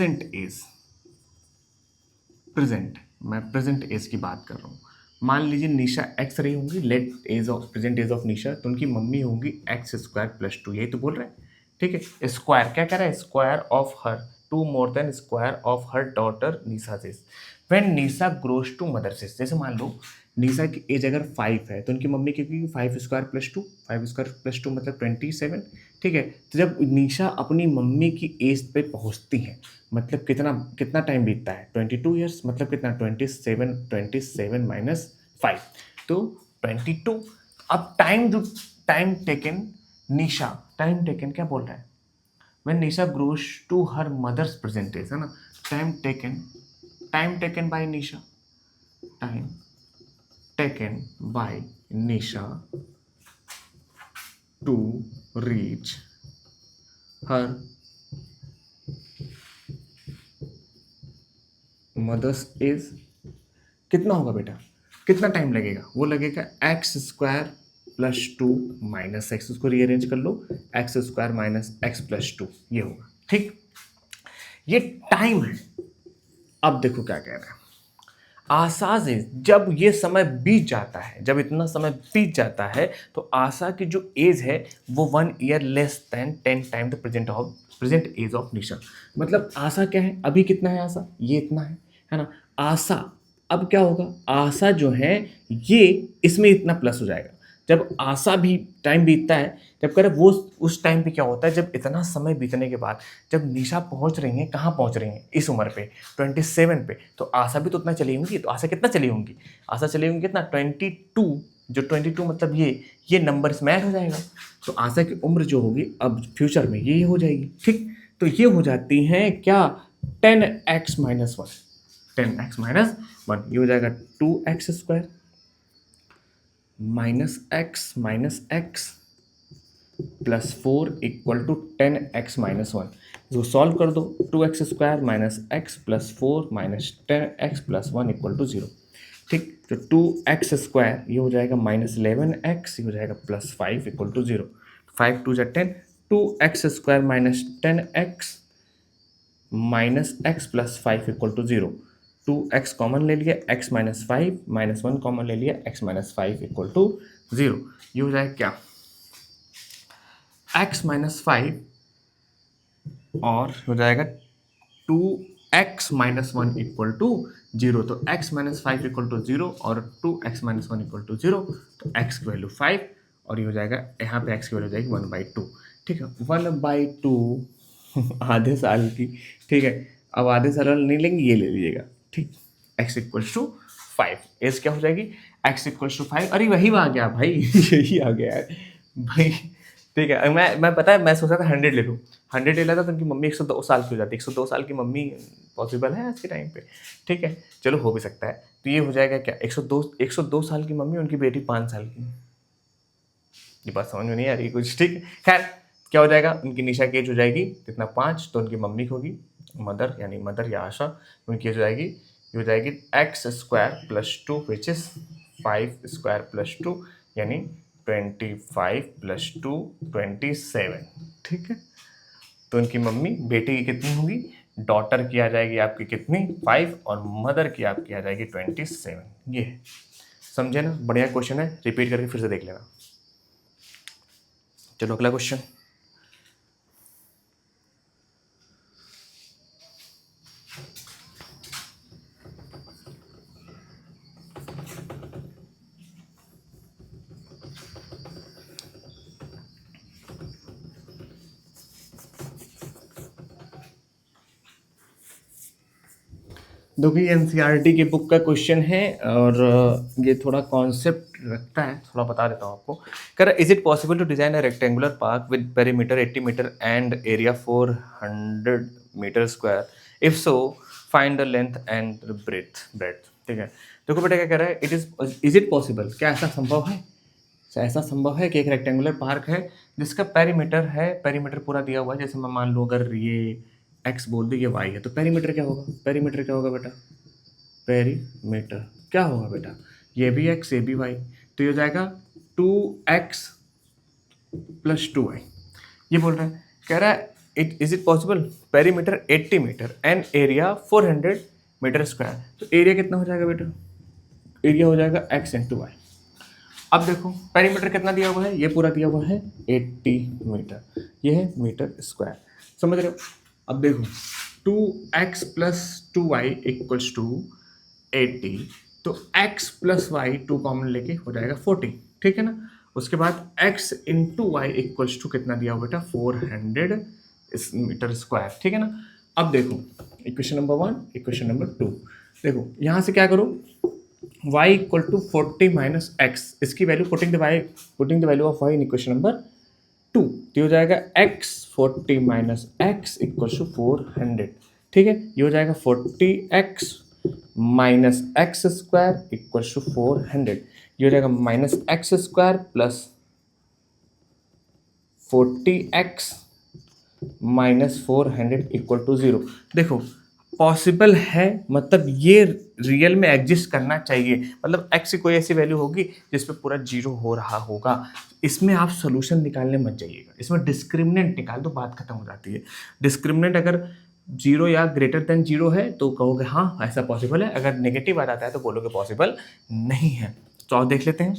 present as की बात कर रहा हूँ। मान लीजिए निशा एक्स रही होंगी, let age of present age of Nisha, तो उनकी मम्मी होंगी एक्स स्क्वायर प्लस 2, यही तो बोल रहे हैं, ठीक है? स्क्वायर क्या कह रहा है? Square of her 2 more than square of her daughter Nisha से। When Nisha grows to mother से, जैसे मान लो निशा की एज अगर 5 है तो उनकी मम्मी की 5 स्क्वायर प्लस 2, 5 स्क्वायर प्लस 2 मतलब 27, ठीक है? तो जब निशा अपनी मम्मी की एज पे पहुंचती हैं, मतलब कितना टाइम बीतता है? 22 ईयर्स, मतलब कितना? 27 माइनस 5 तो 22। अब time taken Nisha, time taken क्या बोल रहा है? When Nisha grows to her mother's present age, है ना? Time taken by Nisha, time taken by Nisha to reach her mother's age कितना होगा बेटा, कितना टाइम लगेगा, वो लगेगा x square plus two minus x, उसको रीअरेंज कर लो, x square minus x plus two, ये होगा। ठीक, ये टाइम है। अब देखो क्या कह रहे हैं, आशा से जब ये समय बीत जाता है, जब इतना समय बीत जाता है तो आशा की जो एज है वो 1 year less than 10 time the present age of Nisha. मतलब आशा क्या है, अभी कितना है आशा, ये इतना है ना। आशा अब क्या होगा, आशा जो है ये इसमें इतना प्लस हो जाएगा। जब आशा भी टाइम बीतता है, जब कह रहे वो उस टाइम पे क्या होता है, जब इतना समय बीतने के बाद जब निशा पहुंच रही है, कहाँ पहुंच रही है इस उम्र पे 27 पे, तो आशा भी तो उतना चली होंगी। तो आशा कितना चली होंगी, आशा चली होंगी कितना 22, जो 22 मतलब ये नंबर इसमें ऐड हो जाएगा। तो आशा की उम्र जो होगी अब फ्यूचर में ये हो जाएगी। ठीक, तो ये हो जाती है क्या 10x minus one, 10x minus one, ये हो जाएगा 2x square minus x plus 4 equal to 10x minus one. इसको सॉल्व कर दो, 2x square minus x plus 4 minus 10x plus 1 equal to 0। ठीक, तो 2x स्क्वायर ये हो जाएगा माइनस 11x, ये हो जाएगा प्लस 5 इक्वल टू 0। 5 2 जा 10, 2x square minus 10x minus x plus 5 equal to 0। 2x common ले लिया, x माइनस 5 माइनस 1 कॉमन ले लिया, x माइनस 5 इक्वल टू 0। ये हो जाएगा क्या, x माइनस 5 और हो जाएगा 2x माइनस 1 इक्वल टू 0। तो x माइनस 5 इक्वल टू 0 और 2x माइनस 1 इक्वल टू 0, तो x की वैल्यू 5 और ये हो जाएगा, यहाँ पे x की वैल्यू हो जाएगी 1/2। ठीक है, 1/2 आधे साल की। ठीक है, अब आधे साल वाला नहीं लेंगे, ये ले लीजिएगा। ठीक, x इक्वल टू 5, एज क्या हो जाएगी, x इक्वल टू 5। अरे वही आ गया भाई यही आ गया है भाई। ठीक है, मैं पता है मैं सोचा था 100 ले लूँ, 100 ले लेता तो उनकी मम्मी 102 साल की हो जाती। 102 साल की मम्मी पॉसिबल है आज के टाइम पे। ठीक है, चलो हो भी सकता है। तो ये हो जाएगा क्या, 102 साल की मम्मी, उनकी बेटी 5 साल की। ये बात समझ में नहीं आ रही कुछ। ठीक, खैर क्या हो जाएगा, उनकी निशा की एज हो जाएगी कितना 5, तो उनकी मम्मी की होगी मदर, यानी मदर या आशा, उनकी एज हो जाएगी, ये हो जाएगी x square plus 2 which is 5 square plus 2, यानी 25 प्लस 2 27। ठीक है, तो उनकी मम्मी बेटे की कितनी होगी, डॉटर की आ जाएगी आपकी कितनी 5 और मदर की आपकी आ जाएगी 27। ये है, समझे ना, बढ़िया क्वेश्चन है, रिपीट करके फिर से देख लेना। चलो अगला क्वेश्चन। देखिए एनसीईआरटी की बुक का क्वेश्चन है और ये थोड़ा कॉन्सेप्ट रखता है, थोड़ा बता देता हूँ आपको। कर is it possible to design a rectangular park with perimeter 80 metre and area 400 metre square, if so find the length and breadth. ठीक है, देखो बेटा क्या कह रहा है, इज इट पॉसिबल, क्या ऐसा संभव है, ऐसा संभव है कि एक रेक्टेंगुलर पार्क है जिसका पेरीमीटर है, पेरीमीटर पूरा दिया हुआ है, जैसे मैं मान लो अगर ये x बोल दी, ये y है, तो पेरीमीटर क्या होगा, पेरीमीटर क्या होगा बेटा, पेरीमीटर क्या होगा बेटा, ये भी x ये भी y, तो ये हो जाएगा 2x प्लस 2y। ये बोल रहा है, कह रहा है is it possible, perimeter 80 metre and area 400 metre square, तो एरिया कितना हो जाएगा बेटा, एरिया हो जाएगा x इंटू वाई। अब देखो पेरीमीटर कितना दिया हुआ है, ये पूरा दिया हुआ है 80 मीटर, ये है मीटर स्क्वायर, समझ रहे हो। अब देखो 2x plus 2y equals to 80, तो x प्लस वाई 2 कॉमन लेके हो जाएगा 40। ठीक है ना, उसके बाद x into y equals to कितना दिया हुआ बेटा 400 मीटर स्क्वायर। ठीक है ना, अब देखो इक्वेशन नंबर 1, इक्वेशन नंबर 2, देखो यहाँ से क्या करो, y equal to 40 minus x, इसकी value putting the value of y in equation number 2, तो हो जाएगा x 40 minus x equal to 400। ठीक है, ये हो जाएगा 40x minus x square equal to 400, ये हो जाएगा minus x square plus 40x minus 400 equal to 0। देखो पॉसिबल है मतलब ये रियल में एग्जिस्ट करना चाहिए, मतलब x की कोई ऐसी वैल्यू होगी जिस पे पूरा जीरो हो रहा होगा। इसमें आप सोल्यूशन निकालने मत जाइएगा, इसमें डिस्क्रिमिनेंट निकाल दो, बात खत्म हो जाती है। डिस्क्रिमिनेंट अगर जीरो या ग्रेटर देन जीरो है तो कहोगे हाँ ऐसा पॉसिबल है, अगर नेगेटिव आ जाता है तो बोलोगे पॉसिबल नहीं है। तो आप देख लेते हैं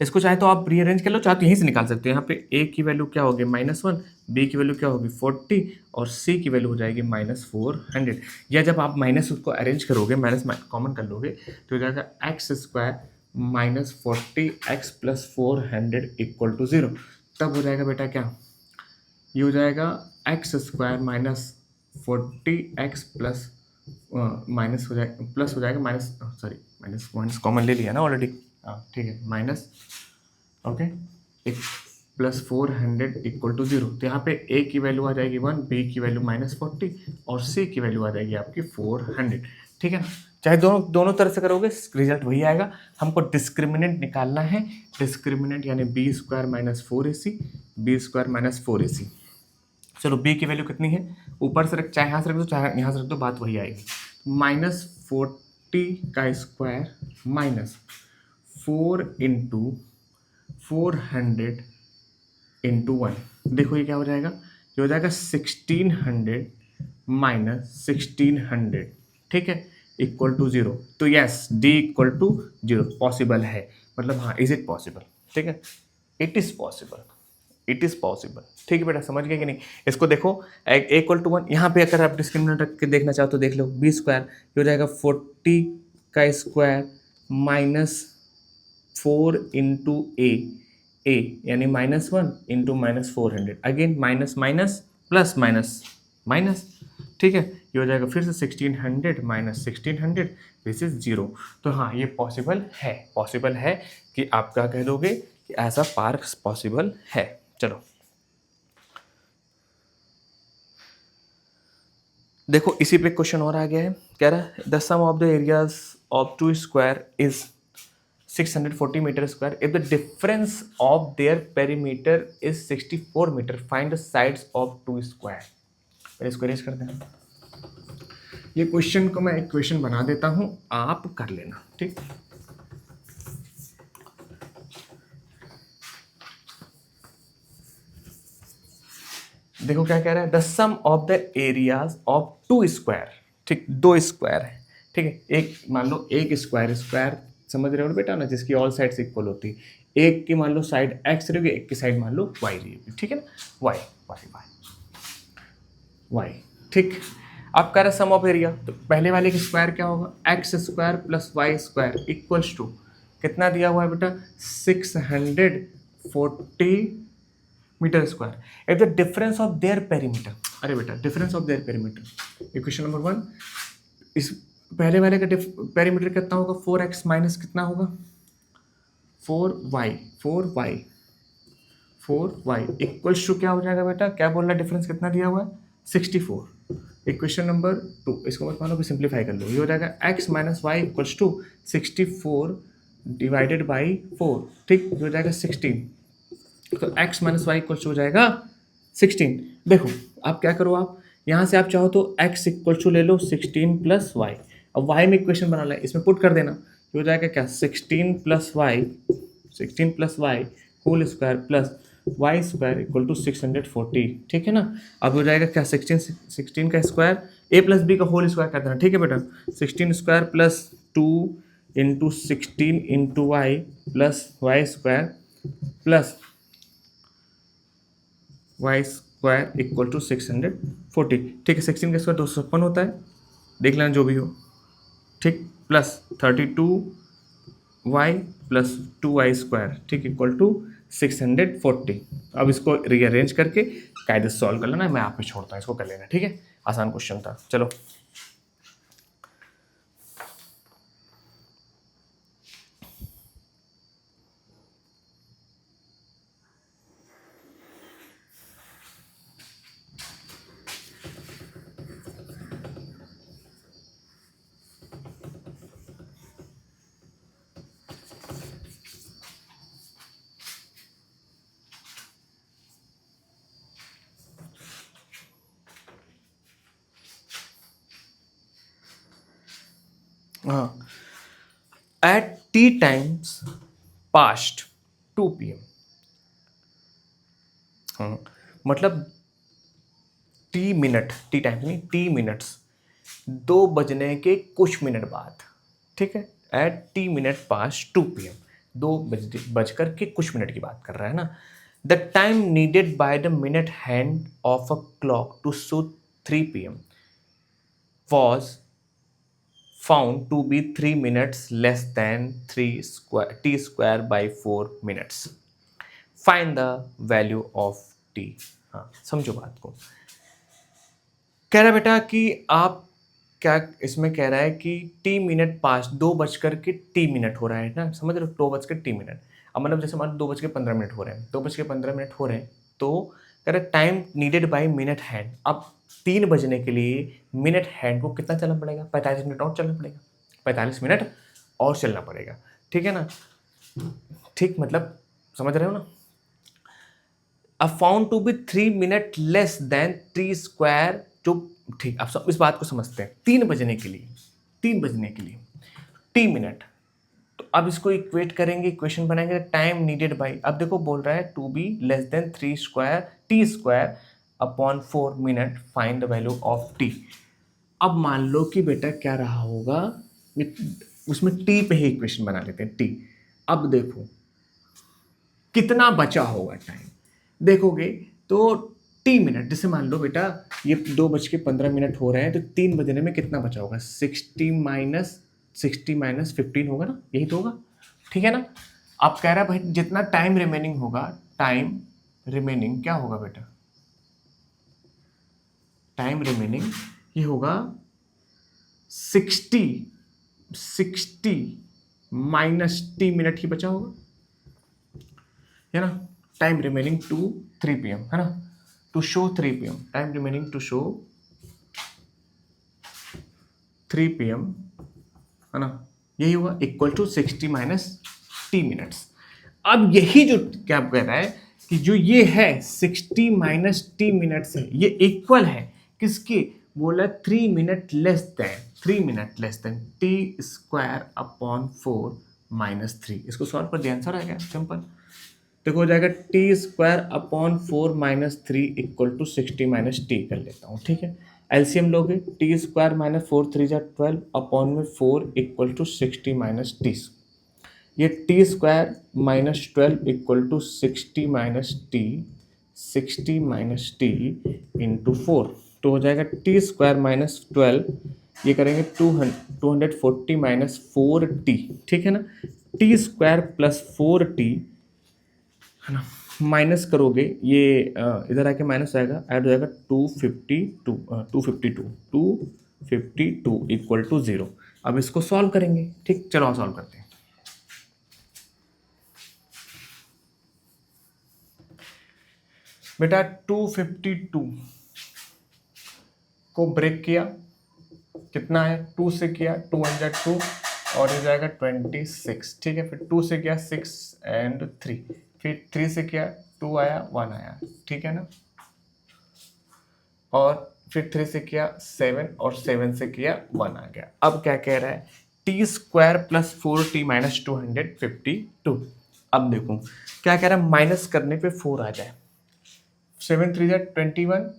इसको, चाहे तो आप रीअरेंज कर लो, चाहे तो यहीं से निकाल सकते हो। यहाँ पे a की वैल्यू क्या होगी -1, b की वैल्यू क्या होगी 40 और c की वैल्यू हो जाएगी -400। या जब आप माइनस उसको अरेंज करोगे, माइनस कॉमन कर लोगे तो हो जाएगा x² -40 x + 400 = 0। तब हो जाएगा बेटा क्या, ये हो जाएगा x² -40 x प्लस माइनस हो जाएगा, प्लस हो जाएगा minus, sorry minus minus common ले लिया ना ऑलरेडी, हाँ ठीक है, माइनस ओके एक +400 = 0। तो यहाँ पे a की वैल्यू आ जाएगी 1, b की वैल्यू -40 और c की वैल्यू आ जाएगी आपकी 400। ठीक है ना, चाहे दोनों दोनों तरह से करोगे रिजल्ट वही आएगा। हमको डिस्क्रिमिनेंट निकालना है, डिस्क्रिमिनेंट यानी b² -4ac, b² -4ac। चलो b की वैल्यू कितनी है, ऊपर से रख, चाहे यहाँ से रख दो चाहे यहाँ से रख दो, बात वही आएगी। -40² -4 × 400 × 1, देखो ये क्या हो जाएगा, ये हो जाएगा 1600 -1600, ठीक है, = 0। तो यस d = 0 पॉसिबल है, मतलब हाँ इज इट पॉसिबल, ठीक है, it is possible, it is possible. ठीक है बेटा, समझ गए कि नहीं। इसको देखो a = 1, यहाँ पे अगर आप डिस्क्रिमिनेंट रख के देखना चाहो तो देख लो, b², ये हो जाएगा 40² -4 × a यानी -1 × -400, again minus minus plus minus minus, ठीक है, ये हो जाएगा फिर से 1600 -1600, दिस इज 0। तो हाँ ये पॉसिबल है कि आप क्या कह दोगे कि ऐसा पार्क पॉसिबल है। चलो देखो इसी पे क्वेश्चन और आ गया है, कह रहा है the sum of the areas of 2 square is 640 metre square, if the difference of their perimeter is 64 metre, find the sides of 2 square. पहले इसको अरेंज करते हैं, ये क्वेश्चन को मैं एक क्वेश्चन बना देता हूं, आप कर लेना, ठीक। देखो क्या कह रहा है, the sum of the areas of 2 square, ठीक, 2 स्क्वायर है, ठीक है, एक मान लो एक स्क्वायर समझ रहे हो बेटा ना, जिसकी ऑल साइड्स इक्वल होती है, एक की मान लो साइड x रहेगी, एक की साइड मान लो y रहेगी, ठीक है ना, y y y y, ठीक। अब कह रहे सम ऑफ एरिया, तो पहले वाले का स्क्वायर क्या होगा, x² + y² इक्वल्स टू कितना दिया हुआ है बेटा 640 metre square, if the difference of their perimeter, अरे बेटा difference of their perimeter, equation number 1, इस पहले वाले का पेरीमीटर कितना होगा 4x माइनस कितना होगा 4y 4y इक्वल्स टू क्या हो जाएगा बेटा, क्या बोल रहा है, डिफरेंस कितना दिया हुआ है 64। इक्वेशन नंबर 2, इसको मत मानो कि सिंप्लीफाई कर लो, ये हो जाएगा x - y equals to 64 divided by 4, ठीक, ये हो जाएगा 16, तो x - y इक्वल्स हो जाएगा 16। देखो आप क्या करो, आप यहाँ से आप चाहो तो x इक्वल्स ले लो 16 + y, अब y में इक्वेशन बना लें, इसमें पुट कर देना, ये हो जाएगा क्या 16 + y whole square plus y² equal to 640, ठीक है ना। अब हो जाएगा क्या 16 का स्क्वायर a + b का होल स्क्वायर कर देना, ठीक है बेटा, 16² + 2 × 16 × y + y² plus y² equal to 640, ठीक है, 16 का स्क्वायर 256 होता है, देख लेना जो भी हो, ठीक, प्लस 32y + 2y², ठीक, इक्वल टू 640। अब इसको रीअरेंज करके कायदे से सॉल्व कर लेना, मैं आप पे छोड़ता हूँ, इसको कर लेना, ठीक है, आसान क्वेश्चन था। चलो हाँ, at T times past 2 PM। हाँ, मतलब टी मिनट, टी टाइम नहीं, टी मिनट्स, 2 बजने के कुछ मिनट बाद, ठीक है, at T minute pass 2 PM, 2 बजकर के कुछ मिनट की बात कर रहा है ना। The time needed by the minute hand of a clock to show 3 PM was found to be 3 minutes less than 3 square t square by 4 minutes. Find the value of t। हाँ, समझो बात को। कह रहा है बेटा कि आप क्या इसमें कह रहा है कि टी मिनट पास 2 बजकर के टी मिनट हो रहा है ना, समझ रहे हो, 2 बज के टी मिनट। अब मतलब जैसे मान लो 2 बज के 15 मिनट हो रहे हैं, 2 बज के 15 मिनट हो रहे हैं, तो कह रहा है time needed by minute hand. अब 3 बजने के लिए मिनट हैंड को कितना चलना पड़ेगा, 45 मिनट और चलना पड़ेगा, 45 मिनट और चलना पड़ेगा, ठीक है ना। ठीक, मतलब समझ रहे हो ना। अब found to be 3 minute less than 3 square, जो ठीक, अब सब इस बात को समझते हैं। 3 बजने के लिए टी मिनट, तो अब इसको इक्वेट करेंगे, इक्वेशन बनाएंगे, टाइम नीडेड बाई, अब देखो बोल रहा है to be less than 3 square t square upon 4 minute, find the value of t. अब मान लो कि बेटा क्या रहा होगा, उसमें टी पे ही इक्वेशन बना लेते हैं, टी। अब देखो कितना बचा होगा टाइम, देखोगे तो टी मिनट, जैसे मान लो बेटा ये 2 बज के 15 मिनट हो रहे हैं, तो 3 बजने में कितना बचा होगा, 60 माइनस 15 होगा ना, यही तो होगा, ठीक है ना। आप कह रहा है भाई जितना टाइम रिमेनिंग होगा, टाइम रिमेनिंग क्या होगा बेटा, टाइम रिमेनिंग ये होगा 60 माइनस टी मिनट ही बचा होगा, है ना। टाइम रिमेनिंग टू 3 PM, है ना, to show 3 PM, time remaining to show 3 PM, है ना, यही हुआ, equal to 60 minus t minutes. अब यही जो क्या कह रहा है कि जो ये है 60 माइनस टी मिनट्स है, ये इक्वल है किसके, बोला 3 minute less then T square upon 4 minus 3। इसको सॉल्व कर दिया, आंसर आ गया, सिंपल। देखो हो जाएगा t square upon 4 minus 3 equal to 60 minus t कर लेता हूँ, ठीक है। एलसीएम लोगे, टी स्क्वायर माइनस 4 3 12 अपॉन में 4 इक्वल टू 60 माइनस टी। ये t square minus 12 equal to 60 minus t, 60 minus t into 4, तो हो जाएगा टी स्क्वायर माइनस 12, ये करेंगे 240 माइनस 4t, ठीक है ना। टी स्क्वायर प्लस 4t, है ना, माइनस करोगे ये इधर आके माइनस आएगा, ऐड हो जाएगा 252 इक्वल टू 0। अब इसको सॉल्व करेंगे, ठीक, चलो सॉल्व करते हैं। बेटा 252 को ब्रेक किया, कितना है, 2 से किया, 2 1 2 और हो जाएगा 26, ठीक है। फिर 2 से किया 6 एंड 3, फिर 3 से किया 2 आया 1 आया, ठीक है ना। और फिर 3 से किया 7 और 7 से किया 1 आ गया। अब क्या कह रहा है, T square plus 4t minus 252। अब देखो क्या कह रहा है, माइनस करने पे 4 आ जाए, 7 3 जा 21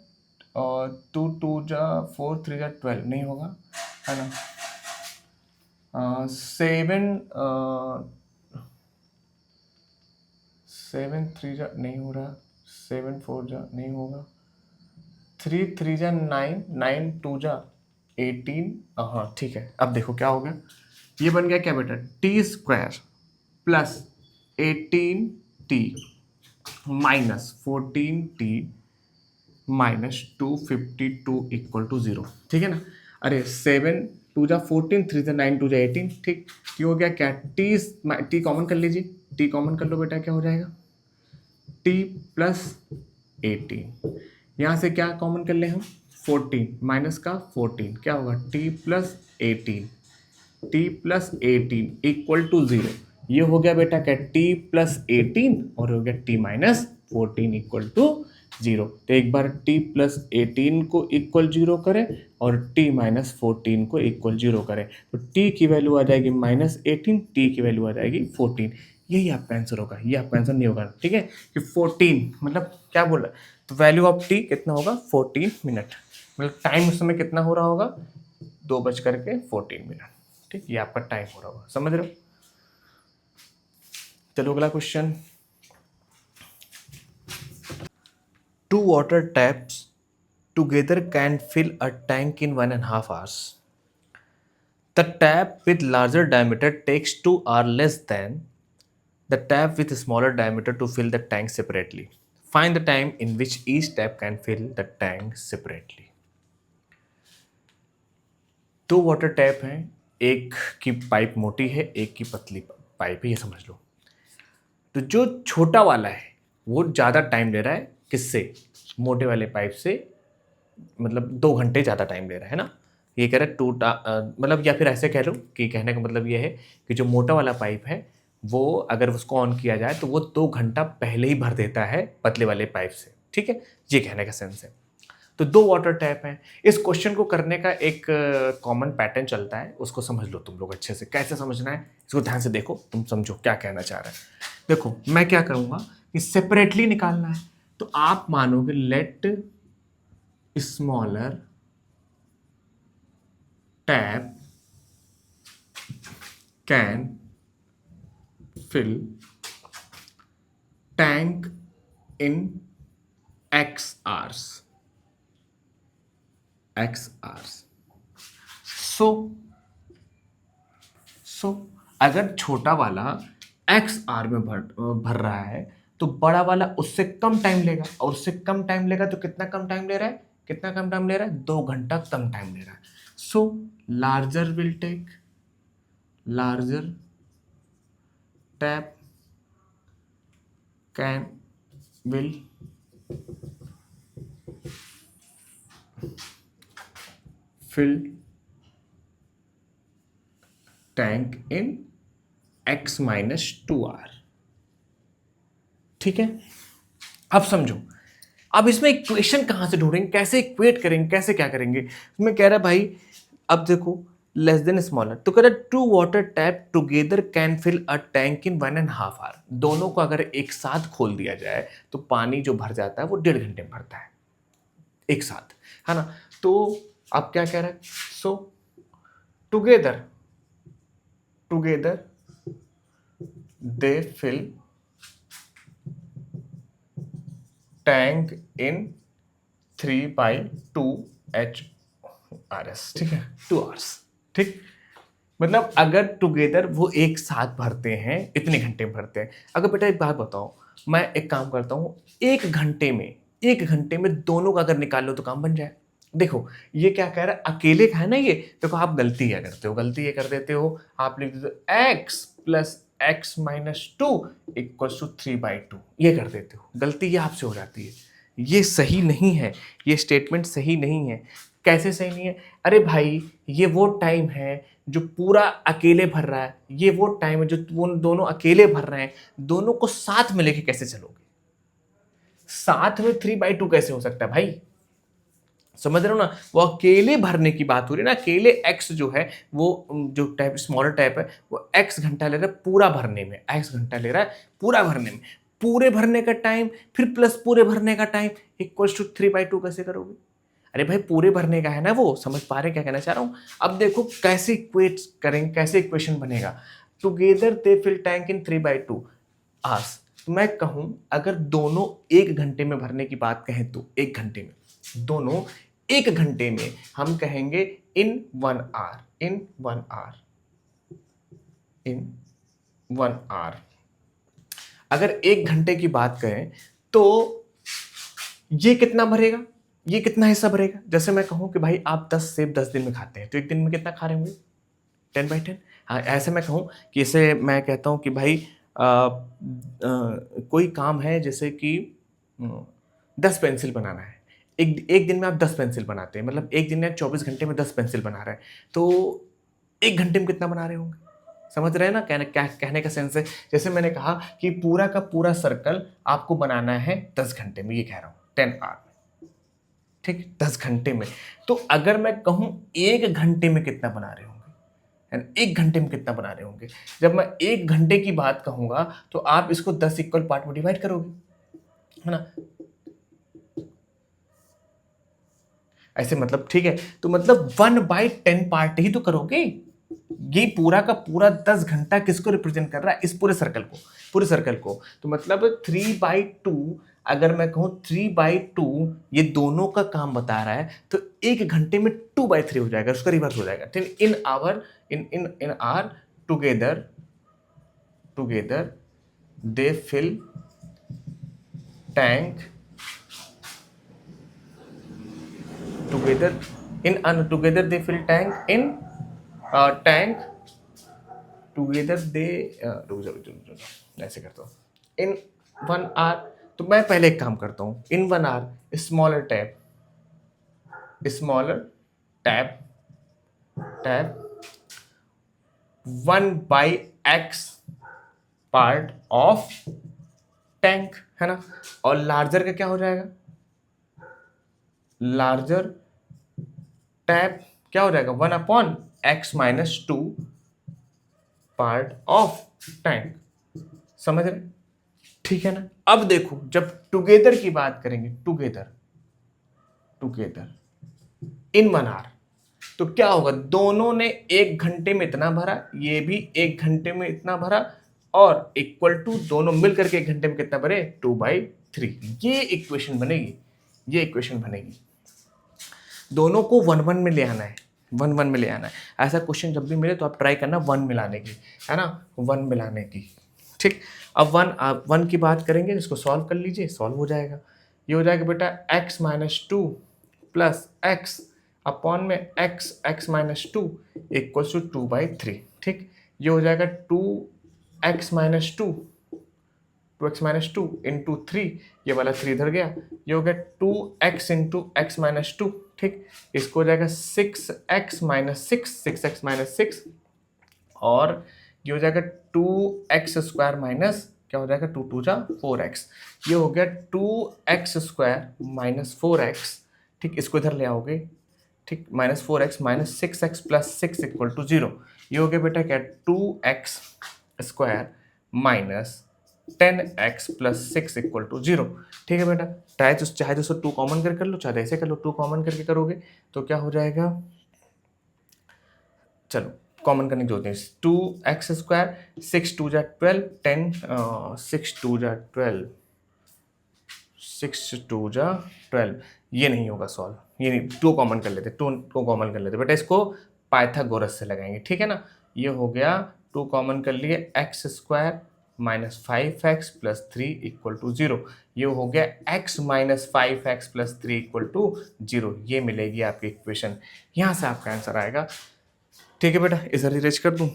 और 2 2 जा 4 3 जा 12, नहीं होगा, है ना। 7 3 जा नहीं हो रहा, 7 4 जा नहीं होगा, 3 3 जा 9, 9 2 जा 18, हाँ ठीक है। अब देखो क्या हो गया, ये बन गया क्या बेटा, t square plus 18t minus 14t minus 252 equal to 0, ठीक है ना। अरे 7 2 जा 14, 3 जा 9, 2 जा 18, ठीक, ये हो गया क्या, टी कॉमन कर लीजिए, टी कॉमन कर लो बेटा, क्या हो जाएगा, टी प्लस 18, यहाँ से क्या कॉमन कर ले हम, 14 माइनस का 14, क्या होगा, टी प्लस 18 इक्वल टू 0। ये हो गया बेटा क्या, टी प्लस 18 और हो गया t minus 14 equal to zero. तो एक बार t प्लस 18 को इक्वल जीरो करें और t माइनस 14 को इक्वल जीरो करें, तो t की वैल्यू आ जाएगी -18, t की वैल्यू आ जाएगी 14। यही आपका आंसर होगा, ये आपका आंसर नहीं होगा, ठीक है, कि 14 मतलब क्या बोल रहा है, तो वैल्यू ऑफ t कितना होगा 14 मिनट, मतलब टाइम उस समय कितना हो रहा होगा 2:14 ठीक, ये आपका टाइम हो रहा होगा, समझ रहे हो। चलो अगला question. Two water taps together can fill a tank in 1.5 hours. The tap with larger diameter takes 2 hours less than the tap with smaller diameter to fill the tank separately. Find the time in which each tap can fill the tank separately. दो water tap हैं, एक की pipe मोटी है, एक की पतली pipe है, ये समझ लो। तो जो छोटा वाला है वो ज़्यादा टाइम ले रहा है, किससे, मोटे वाले पाइप से, मतलब 2 घंटे ज़्यादा टाइम ले रहा है ना। ये कह रहा है मतलब, या फिर ऐसे कह लो कि कहने का मतलब ये है कि जो मोटा वाला पाइप है वो अगर उसको ऑन किया जाए तो वो 2 घंटा पहले ही भर देता है पतले वाले पाइप से, ठीक है, ये कहने का सेंस है। तो दो वाटर टैप हैं। इस क्वेश्चन को करने का एक कॉमन पैटर्न चलता है, उसको समझ लो तुम लोग अच्छे से। कैसे समझना है इसको ध्यान से देखो, तुम समझो क्या कहना चाह रहा है। देखो मैं क्या करूँगा कि सेपरेटली निकालना है, तो आप मानोगे let smaller tap can fill tank in x hours. So अगर छोटा वाला x आर में भर रहा है तो बड़ा वाला उससे कम टाइम लेगा, और उससे कम टाइम लेगा तो कितना कम टाइम ले रहा है, कितना कम टाइम ले रहा है, 2 घंटा कम टाइम ले रहा है। So larger will take, larger tap can will fill tank in x minus 2 hour, ठीक है। अब समझो, अब इसमें इक्वेशन कहां से ढूंढेंगे, कैसे इक्वेट करेंगे, कैसे क्या करेंगे। मैं कह रहा भाई अब देखो लेस देन स्मॉलर, तो कह रहा two water tap together can fill a tank in 1.5 hour। दोनों को अगर एक साथ खोल दिया जाए तो पानी जो भर जाता है वो 1.5 घंटे में भरता है एक साथ, है ना। तो आप क्या कह रहे हैं, so together they fill tank in 3/2 HRS, ठीक है, 2 hours, ठीक। मतलब अगर टुगेदर वो एक साथ भरते हैं, इतने घंटे में भरते हैं। अगर बेटा एक बात बताओ, मैं एक काम करता हूँ, एक घंटे में दोनों का अगर निकाल लो तो काम बन जाए। देखो ये क्या कह रहा है, अकेले का है ना ये, देखो आप गलती क्या करते हो, गलती ये कर देते हो, आप लिख देते हो x plus x minus 2 equals to 3/2, ये कर देते हो, गलती ये आपसे हो जाती है। ये सही नहीं है, ये स्टेटमेंट सही नहीं है। कैसे सही नहीं है, अरे भाई ये वो टाइम है जो पूरा अकेले भर रहा है, ये वो टाइम है जो वो दोनों अकेले भर रहे हैं, दोनों को साथ में लेके कैसे चलोगे, साथ में 3/2 कैसे हो सकता है भाई, समझ रहे हो ना। वो अकेले भरने की बात हो रही है ना, अकेले x जो है वो जो टाइप स्मॉलर टाइप है वो x घंटा ले रहा है पूरा भरने में, x घंटा ले रहा है पूरा भरने में, पूरे भरने का टाइम फिर प्लस पूरे भरने का टाइम इक्वल्स टू 3/2 कैसे करोगे। अरे भाई पूरे भरने का है ना वो, समझ पा रहे क्या कहना चाह रहा हूं। अब देखो कैसे इक्वेट करेंगे, कैसे इक्वेशन बनेगा, together they fill tank in 3/2 hours. मैं कहूं अगर दोनों 1 घंटे में भरने की बात कहें तो 1 घंटे में, दोनों 1 घंटे में, हम कहेंगे इन 1 hour, इन 1 hour। अगर 1 घंटे की बात करें तो ये कितना भरेगा, ये कितना हिस्सा भरेगा। जैसे मैं कहूं कि भाई आप 10 सेब 10 दिन में खाते हैं तो एक दिन में कितना खा रहे होंगे, 10/10। हाँ ऐसे मैं कहूं कि इसे मैं कहता हूं कि भाई कोई काम है जैसे कि 10 पेंसिल बनाना है, एक दिन में आप 10 पेंसिल बनाते हैं, मतलब एक दिन में 24 घंटे में 10 पेंसिल बना रहे हैं, तो 1 घंटे में कितना बना रहे होंगे, समझ रहे हैं ना कहने का सेंस है। जैसे मैंने कहा कि पूरा का पूरा सर्कल आपको बनाना है 10 घंटे में, ये कह रहा हूँ, 10 आवर, ठीक, 10 घंटे में। तो अगर मैं कहूं 1 घंटे में कितना बना रहे होंगे, यानी 1 घंटे में कितना बना रहे होंगे, जब मैं 1 घंटे की बात कहूंगा तो आप इसको 10 इक्वल पार्ट में डिवाइड करोगे, है ना, ऐसे, मतलब ठीक है। तो मतलब 1/10 पार्ट ही तो करोगे। ये पूरा का पूरा 10 घंटा किसको रिप्रेजेंट कर रहा है, इस पूरे सर्कल को, पूरे सर्कल को। तो मतलब 3/2, अगर मैं कहूं 3/2 ये दोनों का काम बता रहा है, तो 1 घंटे में 2/3 हो जाएगा, उसका रिवर्स हो जाएगा, ठीक। In hour in are together they fill tank together they fill tank in tank together they रुक जाओ, ऐसे करता हूँ, इन 1 hour। तो मैं पहले एक काम करता हूँ, इन 1 hour smaller tap 1/x part of tank, है ना, और लार्जर का क्या हो जाएगा, लार्जर टैप क्या हो जाएगा, 1/x-2 पार्ट ऑफ टैंक, समझ रहे, ठीक है ना। अब देखो जब टुगेदर की बात करेंगे, टुगेदर इन 1 hour, तो क्या होगा, दोनों ने 1 घंटे में इतना भरा, ये भी 1 घंटे में इतना भरा, और इक्वल टू दोनों मिलकर के 1 घंटे में कितना भरे, 2/3। ये इक्वेशन बनेगी। दोनों को 1/1 में ले आना है, 1/1 में ले आना है। ऐसा क्वेश्चन जब भी मिले तो आप ट्राई करना 1 मिलाने की, है ना, 1 मिलाने की, ठीक। अब 1 की बात करेंगे, इसको सॉल्व कर लीजिए, सॉल्व हो जाएगा। ये हो जाएगा बेटा x-2 प्लस x अपॉन में x-2 इक्वल्स टू 2/3, ठीक। ये हो जाएगा 2x-2 इंटू 3, ये वाला 3 इधर गया, ये हो गया 2x इंटू x-2, ठीक। इसको हो जाएगा 6x-6 और ये हो जाएगा 2x² माइनस, क्या हो जाएगा, 2 2 4x, ये हो गया 2x² माइनस 4x, ठीक। इसको इधर ले आओगे, ठीक, -4x minus 6x plus 6 equal to 0। ये हो गया बेटा क्या, 2x² minus 10x plus 6 equal to 0, ठीक है बेटा। चाहे दोस्तों 2 कॉमन कर लो, चाहे ऐसे कर लो, 2 कॉमन करके करोगे तो क्या हो जाएगा, चलो कॉमन करने की जरूरत नहीं, 2x², 6 2 12, 10 6 2 12, 6 2 12, ये नहीं होगा सॉल्व, ये नहीं, 2 कॉमन कर लेते, 2 कॉमन कर लेते बेटा, इसको पाइथागोरस से लगाएंगे, ठीक है ना। ये हो गया 2 कॉमन कर लिए, x² minus 5x plus 3 equal to 0, ये हो गया x minus 5x plus 3 equal to 0, ये मिलेगी आपकी इक्वेशन, यहां से आपका आंसर आएगा, ठीक है बेटा। इधर इरेज कर दूं,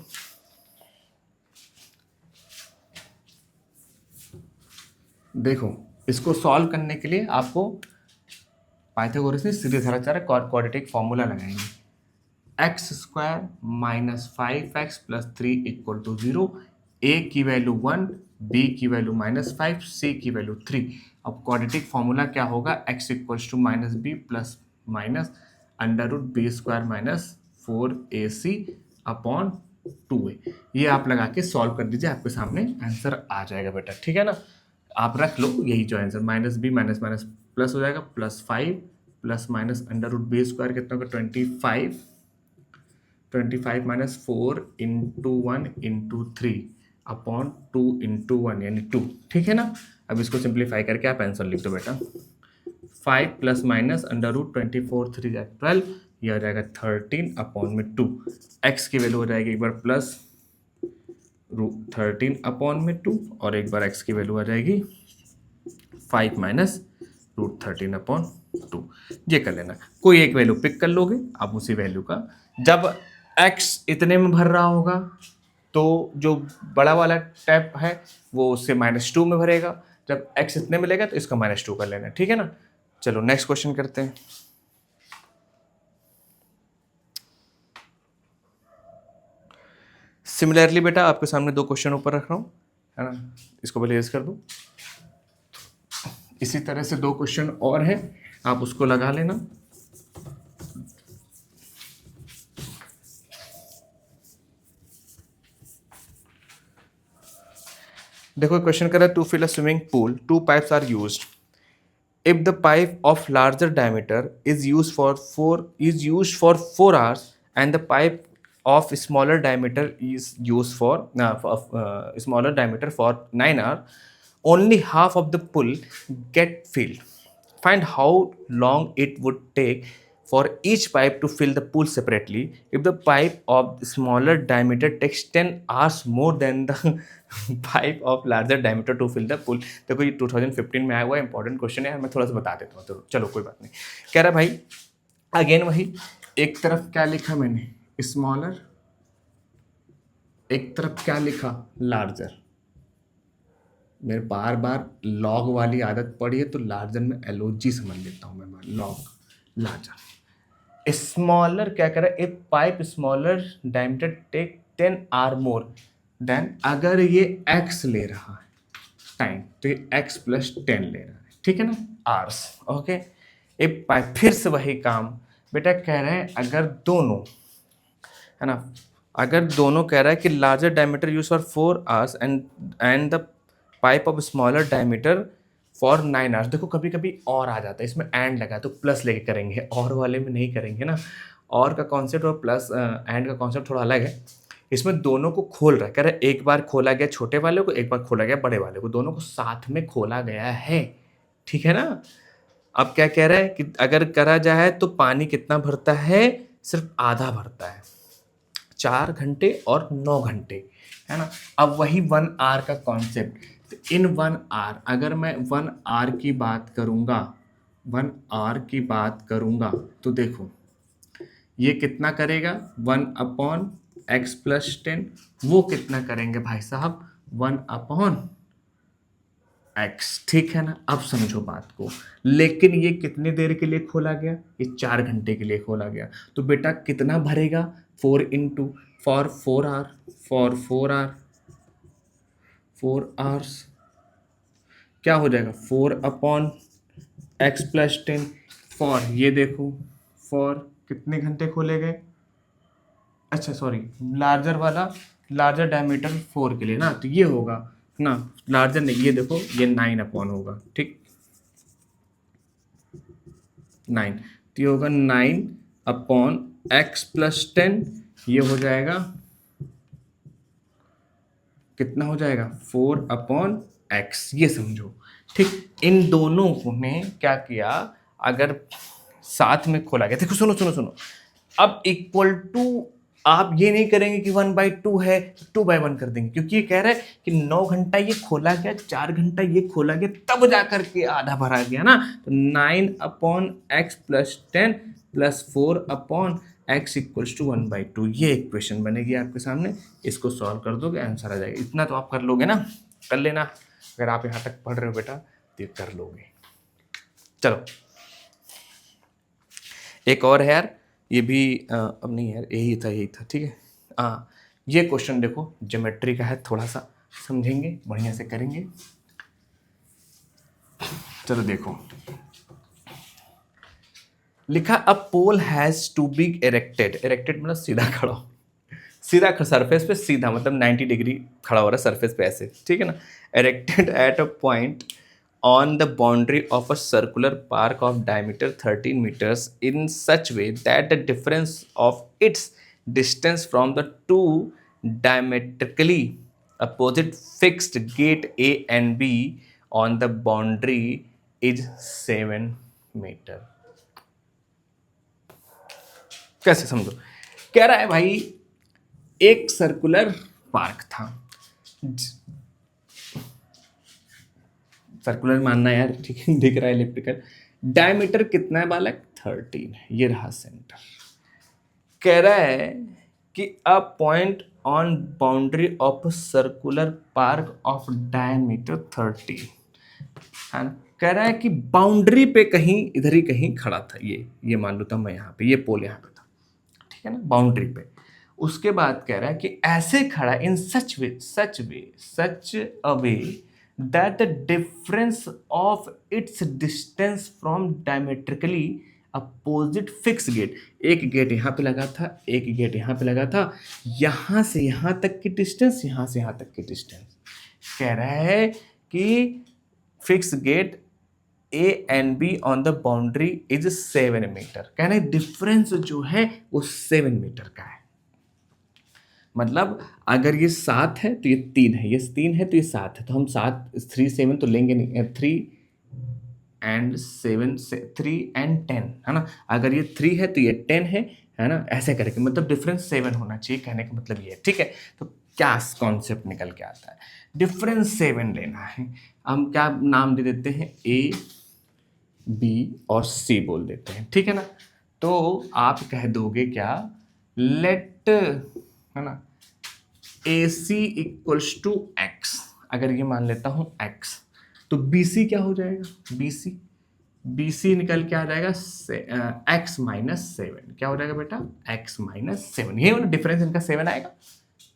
देखो इसको सॉल्व करने के लिए आपको पाइथागोरस से सीधे धराचार क्वाड्रेटिक फॉर्मूला लगाएंगे, x² minus 5x plus 3 equal to 0, a की वैल्यू 1, b की वैल्यू -5, c की वैल्यू 3। अब क्वाड्रेटिक फॉर्मूला क्या होगा, x equals to minus b plus minus √b² minus 4ac upon 2a। ये आप लगा के सॉल्व कर दीजिए, आपके सामने आंसर आ जाएगा बेटा, ठीक है ना। आप रख लो यही जो answer, -b minus minus plus हो जाएगा, +5 प्लस माइनस √b² कितना होगा, 25 minus 4 into 1 into 3 upon 2 into 1 यानी 2, ठीक है ना। अब इसको सिंप्लीफाई करके आप आंसर लिख दो बेटा, 5 प्लस माइनस √24 3 12, यह हो जाएगा 13 अपॉन में 2, x की वैल्यू हो जाएगी एक बार प्लस 13 अपॉन में 2 और एक बार x की वैल्यू आ जाएगी 5 माइनस √13 अपॉन 2। ये कर लेना, कोई एक वैल्यू पिक कर लोगे आप उसी वैल्यू का। जब x इतने में भर रहा होगा तो जो बड़ा वाला टैप है वो उससे -2 में भरेगा, जब x इतने में लेगा तो इसका -2 कर लेना, ठीक है ना। चलो नेक्स्ट क्वेश्चन करते हैं। सिमिलरली बेटा आपके सामने 2 क्वेश्चन ऊपर रख रहा हूँ, है ना, इसको पहले यूज कर दूँ। इसी तरह से 2 क्वेश्चन और हैं, आप उसको लगा लेना। देखो क्वेश्चन कर रहा है, to fill a swimming pool 2 pipes are used. If the pipe of larger diameter is used for 4 hours and the pipe of smaller diameter is used for smaller diameter for 9 hours, only half of the pool get filled. Find how long it would take for each pipe to fill the pool separately. If the pipe of smaller diameter takes 10 hours more than the pipe of larger diameter to fill the pool। देखो ये 2015 में आया हुआ important question है, मैं थोड़ा सा बता देता हूँ, तो चलो कोई बात नहीं। कह रहा भाई अगेन वही, एक तरफ क्या लिखा मैंने स्मॉलर, एक तरफ क्या लिखा लार्जर। मेरे बार बार लॉग वाली आदत पड़ी है, तो लार्जर में एलओजी समझ लेता हूँ मैं, लॉग लार्जर। स्मॉलर क्या कर रहा है, a pipe smaller diameter take 10 hours more than, अगर ये x ले रहा है टाइम, तो ये x प्लस 10 ले रहा है, ठीक है ना, आर्स। ओके, ए पाइप, फिर से वही काम बेटा, कह रहे हैं अगर दोनों, है ना, अगर दोनों कह रहा है कि larger diameter use for 4 hours and the pipe of smaller diameter for 9 hours. देखो कभी कभी और आ जाता है, इसमें एंड लगा तो प्लस लेके करेंगे, और वाले में नहीं करेंगे ना। और का कॉन्सेप्ट और प्लस एंड का कॉन्सेप्ट थोड़ा अलग है। इसमें दोनों को खोल रहा है, कह रहा है एक बार खोला गया छोटे वाले को, एक बार खोला गया बड़े वाले को, दोनों को साथ में खोला गया है, ठीक है ना। अब क्या कह रहा है कि अगर करा जाए तो पानी कितना भरता है, सिर्फ आधा भरता है, 4 घंटे और 9 घंटे, है ना। अब वही 1 आवर का कॉन्सेप्ट, तो इन 1 आवर, अगर मैं 1 आवर की बात करूँगा, 1 आवर की बात करूँगा, तो देखो ये कितना करेगा 1/x प्लस 10, वो कितना करेंगे भाई साहब 1/x, ठीक है ना। अब समझो बात को, लेकिन ये कितनी देर के लिए खोला गया, ये 4 घंटे के लिए खोला गया, तो बेटा कितना भरेगा 4 into for 4 hour, for 4 hour, 4 hours क्या हो जाएगा 4/x प्लस 10, फॉर ये देखो फॉर कितने घंटे खोले गए, अच्छा सॉरी लार्जर वाला, लार्जर डायमीटर 4 के लिए ना, तो ये होगा ना, लार्जर नहीं, ये देखो ये 9 होगा, ठीक 9, तो ये होगा 9/x प्लस 10, ये हो जाएगा कितना हो जाएगा 4/x, ये समझो, ठीक। इन दोनों को ने क्या किया, अगर साथ में खोला गया, देखो सुनो सुनो सुनो, अब इक्वल टू आप ये नहीं करेंगे कि 1/2 है 2/1 कर देंगे, क्योंकि ये कह रहा है कि 9 घंटा ये खोला गया, 4 घंटा ये खोला गया, तब जाकर के आधा भरा गया ना, तो 9/x plus 10 plus 4/x equals to 1/2, ये इक्वेशन बनेगी आपके सामने। इसको सॉल्व कर दोगे आंसर आ जाएगा, इतना तो आप कर लोगे ना, कर लेना, अगर आप यहाँ तक पढ़ रहे हो बेटा तो ये कर लोगे। चलो एक और है यार, ये भी अब नहीं यार, यही था ठीक है। हाँ ये क्वेश्चन देखो ज्योमेट्री का है, थोड़ा सा समझेंगे, बढ़िया से करेंगे। चलो देखो, लिखा a pole has to be erected, erected मतलब सीधा खड़ा, सीधा सरफेस पे, सीधा मतलब 90 डिग्री खड़ा हो रहा है सरफेस पे ऐसे, ठीक है ना। Erected at a point on the boundary of a circular park of diameter 13 meters in such way that the difference of its distance from the two diametrically opposite fixed gate A and B on the boundary is 7 meter। कैसे समझो, कह रहा है भाई एक circular park था, circular मानना यार, ठीक है, दिख रहा है इलेक्ट्रिकल, डायमीटर कितना है बालक 13, ये रहा सेंटर। कह रहा है कि a point on boundary of circular park of diameter 13, है ना। कह रहा है कि बाउंड्री पे कहीं इधर ही कहीं खड़ा था, ये मान लो था मैं यहाँ पे, ये पोल यहाँ पे था, ठीक है ना, बाउंड्री पे। उसके बाद कह रहा है कि ऐसे खड़ा in such a way that the difference of its distance from diametrically opposite fix gate, एक गेट यहाँ पे लगा था, एक गेट यहाँ पे लगा था, यहाँ से यहाँ तक की डिस्टेंस, यहाँ से यहाँ तक की डिस्टेंस, कह रहा है कि fix gate A and B on the boundary is 7 metre, कहना है डिफरेंस जो है वो 7 मीटर का है। मतलब अगर ये 7 है तो ये 3 है, ये 3 है तो ये 7 है, तो हम 7 3 7 तो लेंगे नहीं, 3 एंड 7 3 एंड 10 है ना, अगर ये 3 है तो ये 10 है ना, ऐसे करके मतलब डिफरेंस 7 होना चाहिए, कहने का मतलब ये है। ठीक है, तो क्या कॉन्सेप्ट निकल के आता है, डिफरेंस 7 लेना है, हम क्या नाम दे देते हैं, ए बी और सी बोल देते हैं, ठीक है ना। तो आप कह दोगे क्या, लेट है ना ए सी इक्वल्स टू एक्स, अगर ये मान लेता हूं एक्स, तो बी सी क्या हो जाएगा, बी सी निकल के आ जाएगा एक्स माइनस 7, क्या हो जाएगा बेटा, एक्स माइनस 7, ये डिफरेंस इनका 7 आएगा।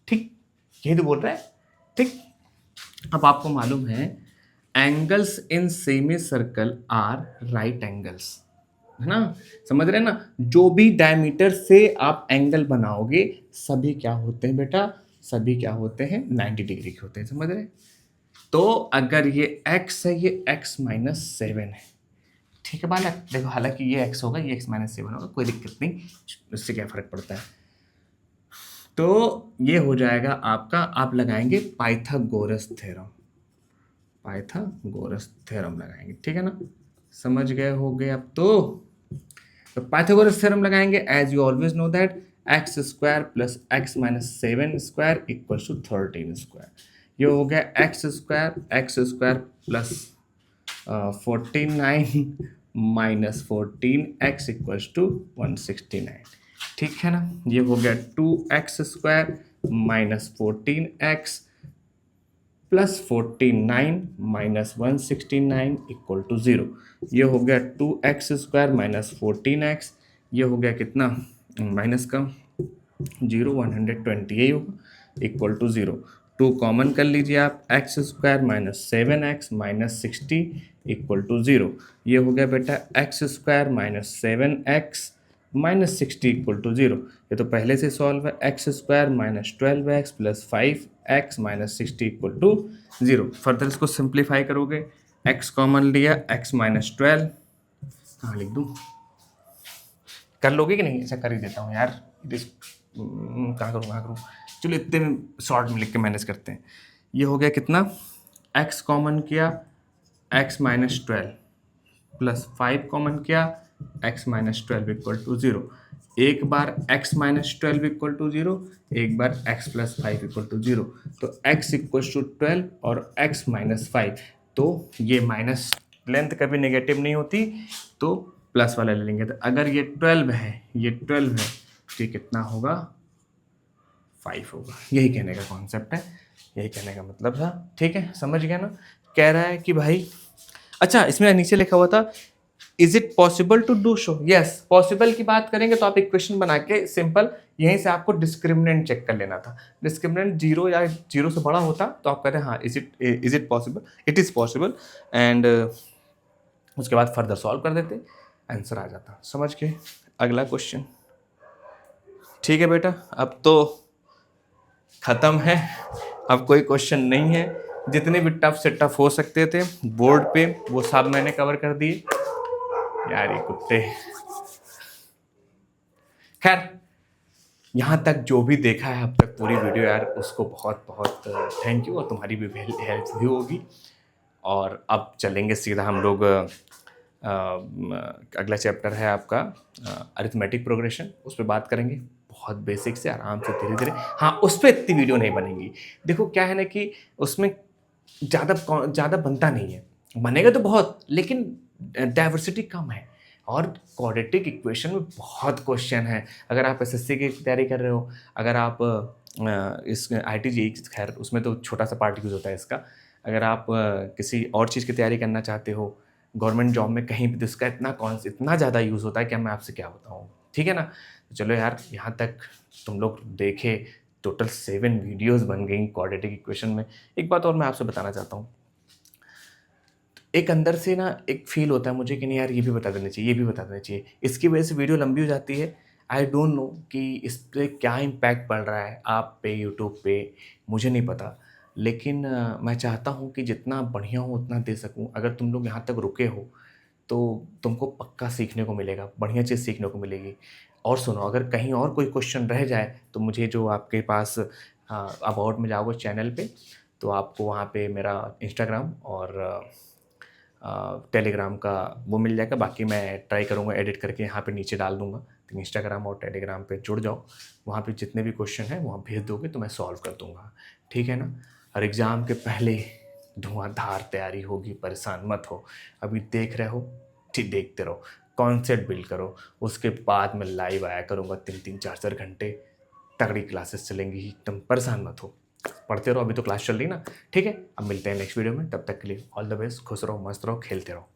ठीक, यही तो बोल रहा है। ठीक, अब आपको मालूम है angles in semi circle are right angles, है ना, समझ रहे हैं ना, जो भी डायमीटर से आप एंगल बनाओगे सभी क्या होते हैं बेटा, सभी क्या होते हैं 90 डिग्री के होते हैं, समझ रहे हैं। तो अगर ये x है, ये x माइनस 7 है, ठीक है बालक, देखो हालांकि ये x होगा, ये x माइनस 7 होगा, कोई दिक्कत नहीं, इससे क्या फर्क पड़ता है। तो ये हो जाएगा आपका, आप लगाएंगे पाइथागोरस थ्योरम, पाइथागोरस थ्योरम लगाएंगे, ठीक है ना, समझ गए होगे अब। तो पाइथागोरस थ्योरम लगाएंगे, as you always know that x square plus x minus 7 square equal to 13 square, ये हो गया x square plus 49 minus 14 x equals to 169, ठीक है ना। ये हो गया 2x square minus 14x plus 49 minus 169 equal to 0, ये हो गया 2x स्क्वायर माइनस 14x, ये हो गया कितना माइनस का 0 128 होगा इक्वल टू 0, 2 कॉमन कर लीजिए आप, x square minus 7x minus 60 equal to 0, ये हो गया बेटा x square minus 7x minus 60 equal to 0, ये तो पहले से सॉल्व है, x square minus 12x plus 5x minus 60 equal to 0। Further इसको सिंप्लीफाई करोगे, x कॉमन लिया, x माइनस 12, कहाँ लिख दूँ, कर लोगे कि नहीं, ऐसा कर ही देता हूँ यार, कहाँ करूँ, चलो इतने में शॉर्ट में लिख के मैनेज करते हैं। ये हो गया कितना, x कॉमन किया, x माइनस 12 प्लस 5 कॉमन किया, x माइनस 12 इक्वल टू 0, एक बार x माइनस 12 इक्वल टू 0, एक बार x प्लस 5 इक्वल टू 0, तो x इक्वल टू 12 और x माइनस 5, तो ये माइनस लेंथ कभी नेगेटिव नहीं होती, तो प्लस वाला ले लेंगे, तो अगर ये 12 है, ये 12 है, तो कितना होगा 5 होगा, यही कहने का कॉन्सेप्ट है, यही कहने का मतलब था, ठीक है, समझ गया ना। कह रहा है कि भाई, अच्छा इसमें नीचे लिखा हुआ था is it possible to do show, yes possible की बात करेंगे तो आप इक्वेशन बना के सिंपल यहीं से आपको डिस्क्रिमिनेंट चेक कर लेना था, डिस्क्रिमिनेंट 0 या 0 से बड़ा होता तो आप कहते हैं हाँ is it possible, it is possible, and उसके बाद फर्दर सॉल्व कर देते, आंसर आ जाता, समझ के। अगला क्वेश्चन, ठीक है बेटा, अब तो ख़त्म है, अब कोई क्वेश्चन नहीं है, जितने भी टफ से टफ हो सकते थे बोर्ड पे वो सब मैंने कवर कर दिए यार, ये कुत्ते। खैर यहाँ तक जो भी देखा है अब तक पूरी वीडियो यार, उसको बहुत बहुत थैंक यू, और तुम्हारी भी हेल्प भी होगी। और अब चलेंगे सीधा हम लोग, अगला चैप्टर है आपका अरिथमेटिक प्रोग्रेशन, उस पर बात करेंगे, बहुत बेसिक से आराम से धीरे धीरे। हाँ, उस पर इतनी वीडियो नहीं बनेगी, देखो क्या है ना कि उसमें ज़्यादा बनता नहीं है, बनेगा तो बहुत, लेकिन डाइवर्सिटी कम है, और क्वाड्रेटिक इक्वेशन में बहुत क्वेश्चन है। अगर आप एसएससी की तैयारी कर रहे हो, अगर आप इस IIT खैर उसमें तो छोटा सा पार्ट यूज़ होता है इसका, अगर आप किसी और चीज़ की तैयारी करना चाहते हो, गवर्नमेंट जॉब में कहीं भी तो इसका इतना ज़्यादा यूज़ होता है कि मैं आपसे क्या बताऊँ, ठीक है ना। तो चलो यार, यहाँ तक तुम लोग देखे, टोटल 7 वीडियोस बन गई क्वाड्रेटिक इक्वेशन में। एक बात और मैं आपसे बताना चाहता हूँ, एक अंदर से ना एक फ़ील होता है मुझे कि नहीं यार ये भी बता देना चाहिए, ये भी बता देना चाहिए। इसकी वजह से वीडियो लंबी हो जाती है। आई डोंट नो कि इस पे क्या इम्पैक्ट पड़ रहा है आप पे, यूट्यूब पे, मुझे नहीं पता। लेकिन मैं चाहता हूँ कि जितना बढ़िया हो उतना दे सकूँ। अगर तुम लोग यहाँ तक रुके हो, तो तुमको पक्का सीखने को मिलेगा, बढ़िया चीज़ सीखने को मिलेगी। और सुनो, अगर कहीं और कोई क्वेश्चन रह जाए, तो मुझे जो आपके पास अबाउट में जाओगे चैनल पे, तो आपको वहाँ पे मेरा इंस्टाग्राम और टेलीग्राम का वो मिल जाएगा। बाकी मैं ट्राई करूँगा एडिट करके यहाँ पे नीचे डाल दूँगा। तो इंस्टाग्राम और टेलीग्राम पे जुड़ जाओ, वहाँ पे जितने भी क्वेश्चन हैं वहाँ भेज दोगे तो मैं सॉल्व कर दूँगा, ठीक है ना? और एग्ज़ाम के पहले धुआंधार तैयारी होगी, परेशान मत हो। अभी देख रहे हो, ठीक देखते रहो, कॉन्सेप्ट बिल्ड करो, उसके बाद मैं लाइव आया करूँगा 3-3 4-4 घंटे, तगड़ी क्लासेस चलेंगी ही, तुम परेशान मत हो। पढ़ते रहो, अभी तो क्लास चल रही ना, ठीक है? अब मिलते हैं नेक्स्ट वीडियो में, तब तक के लिए ऑल द बेस्ट, खुश रहो, मस्त रहो, खेलते रहो।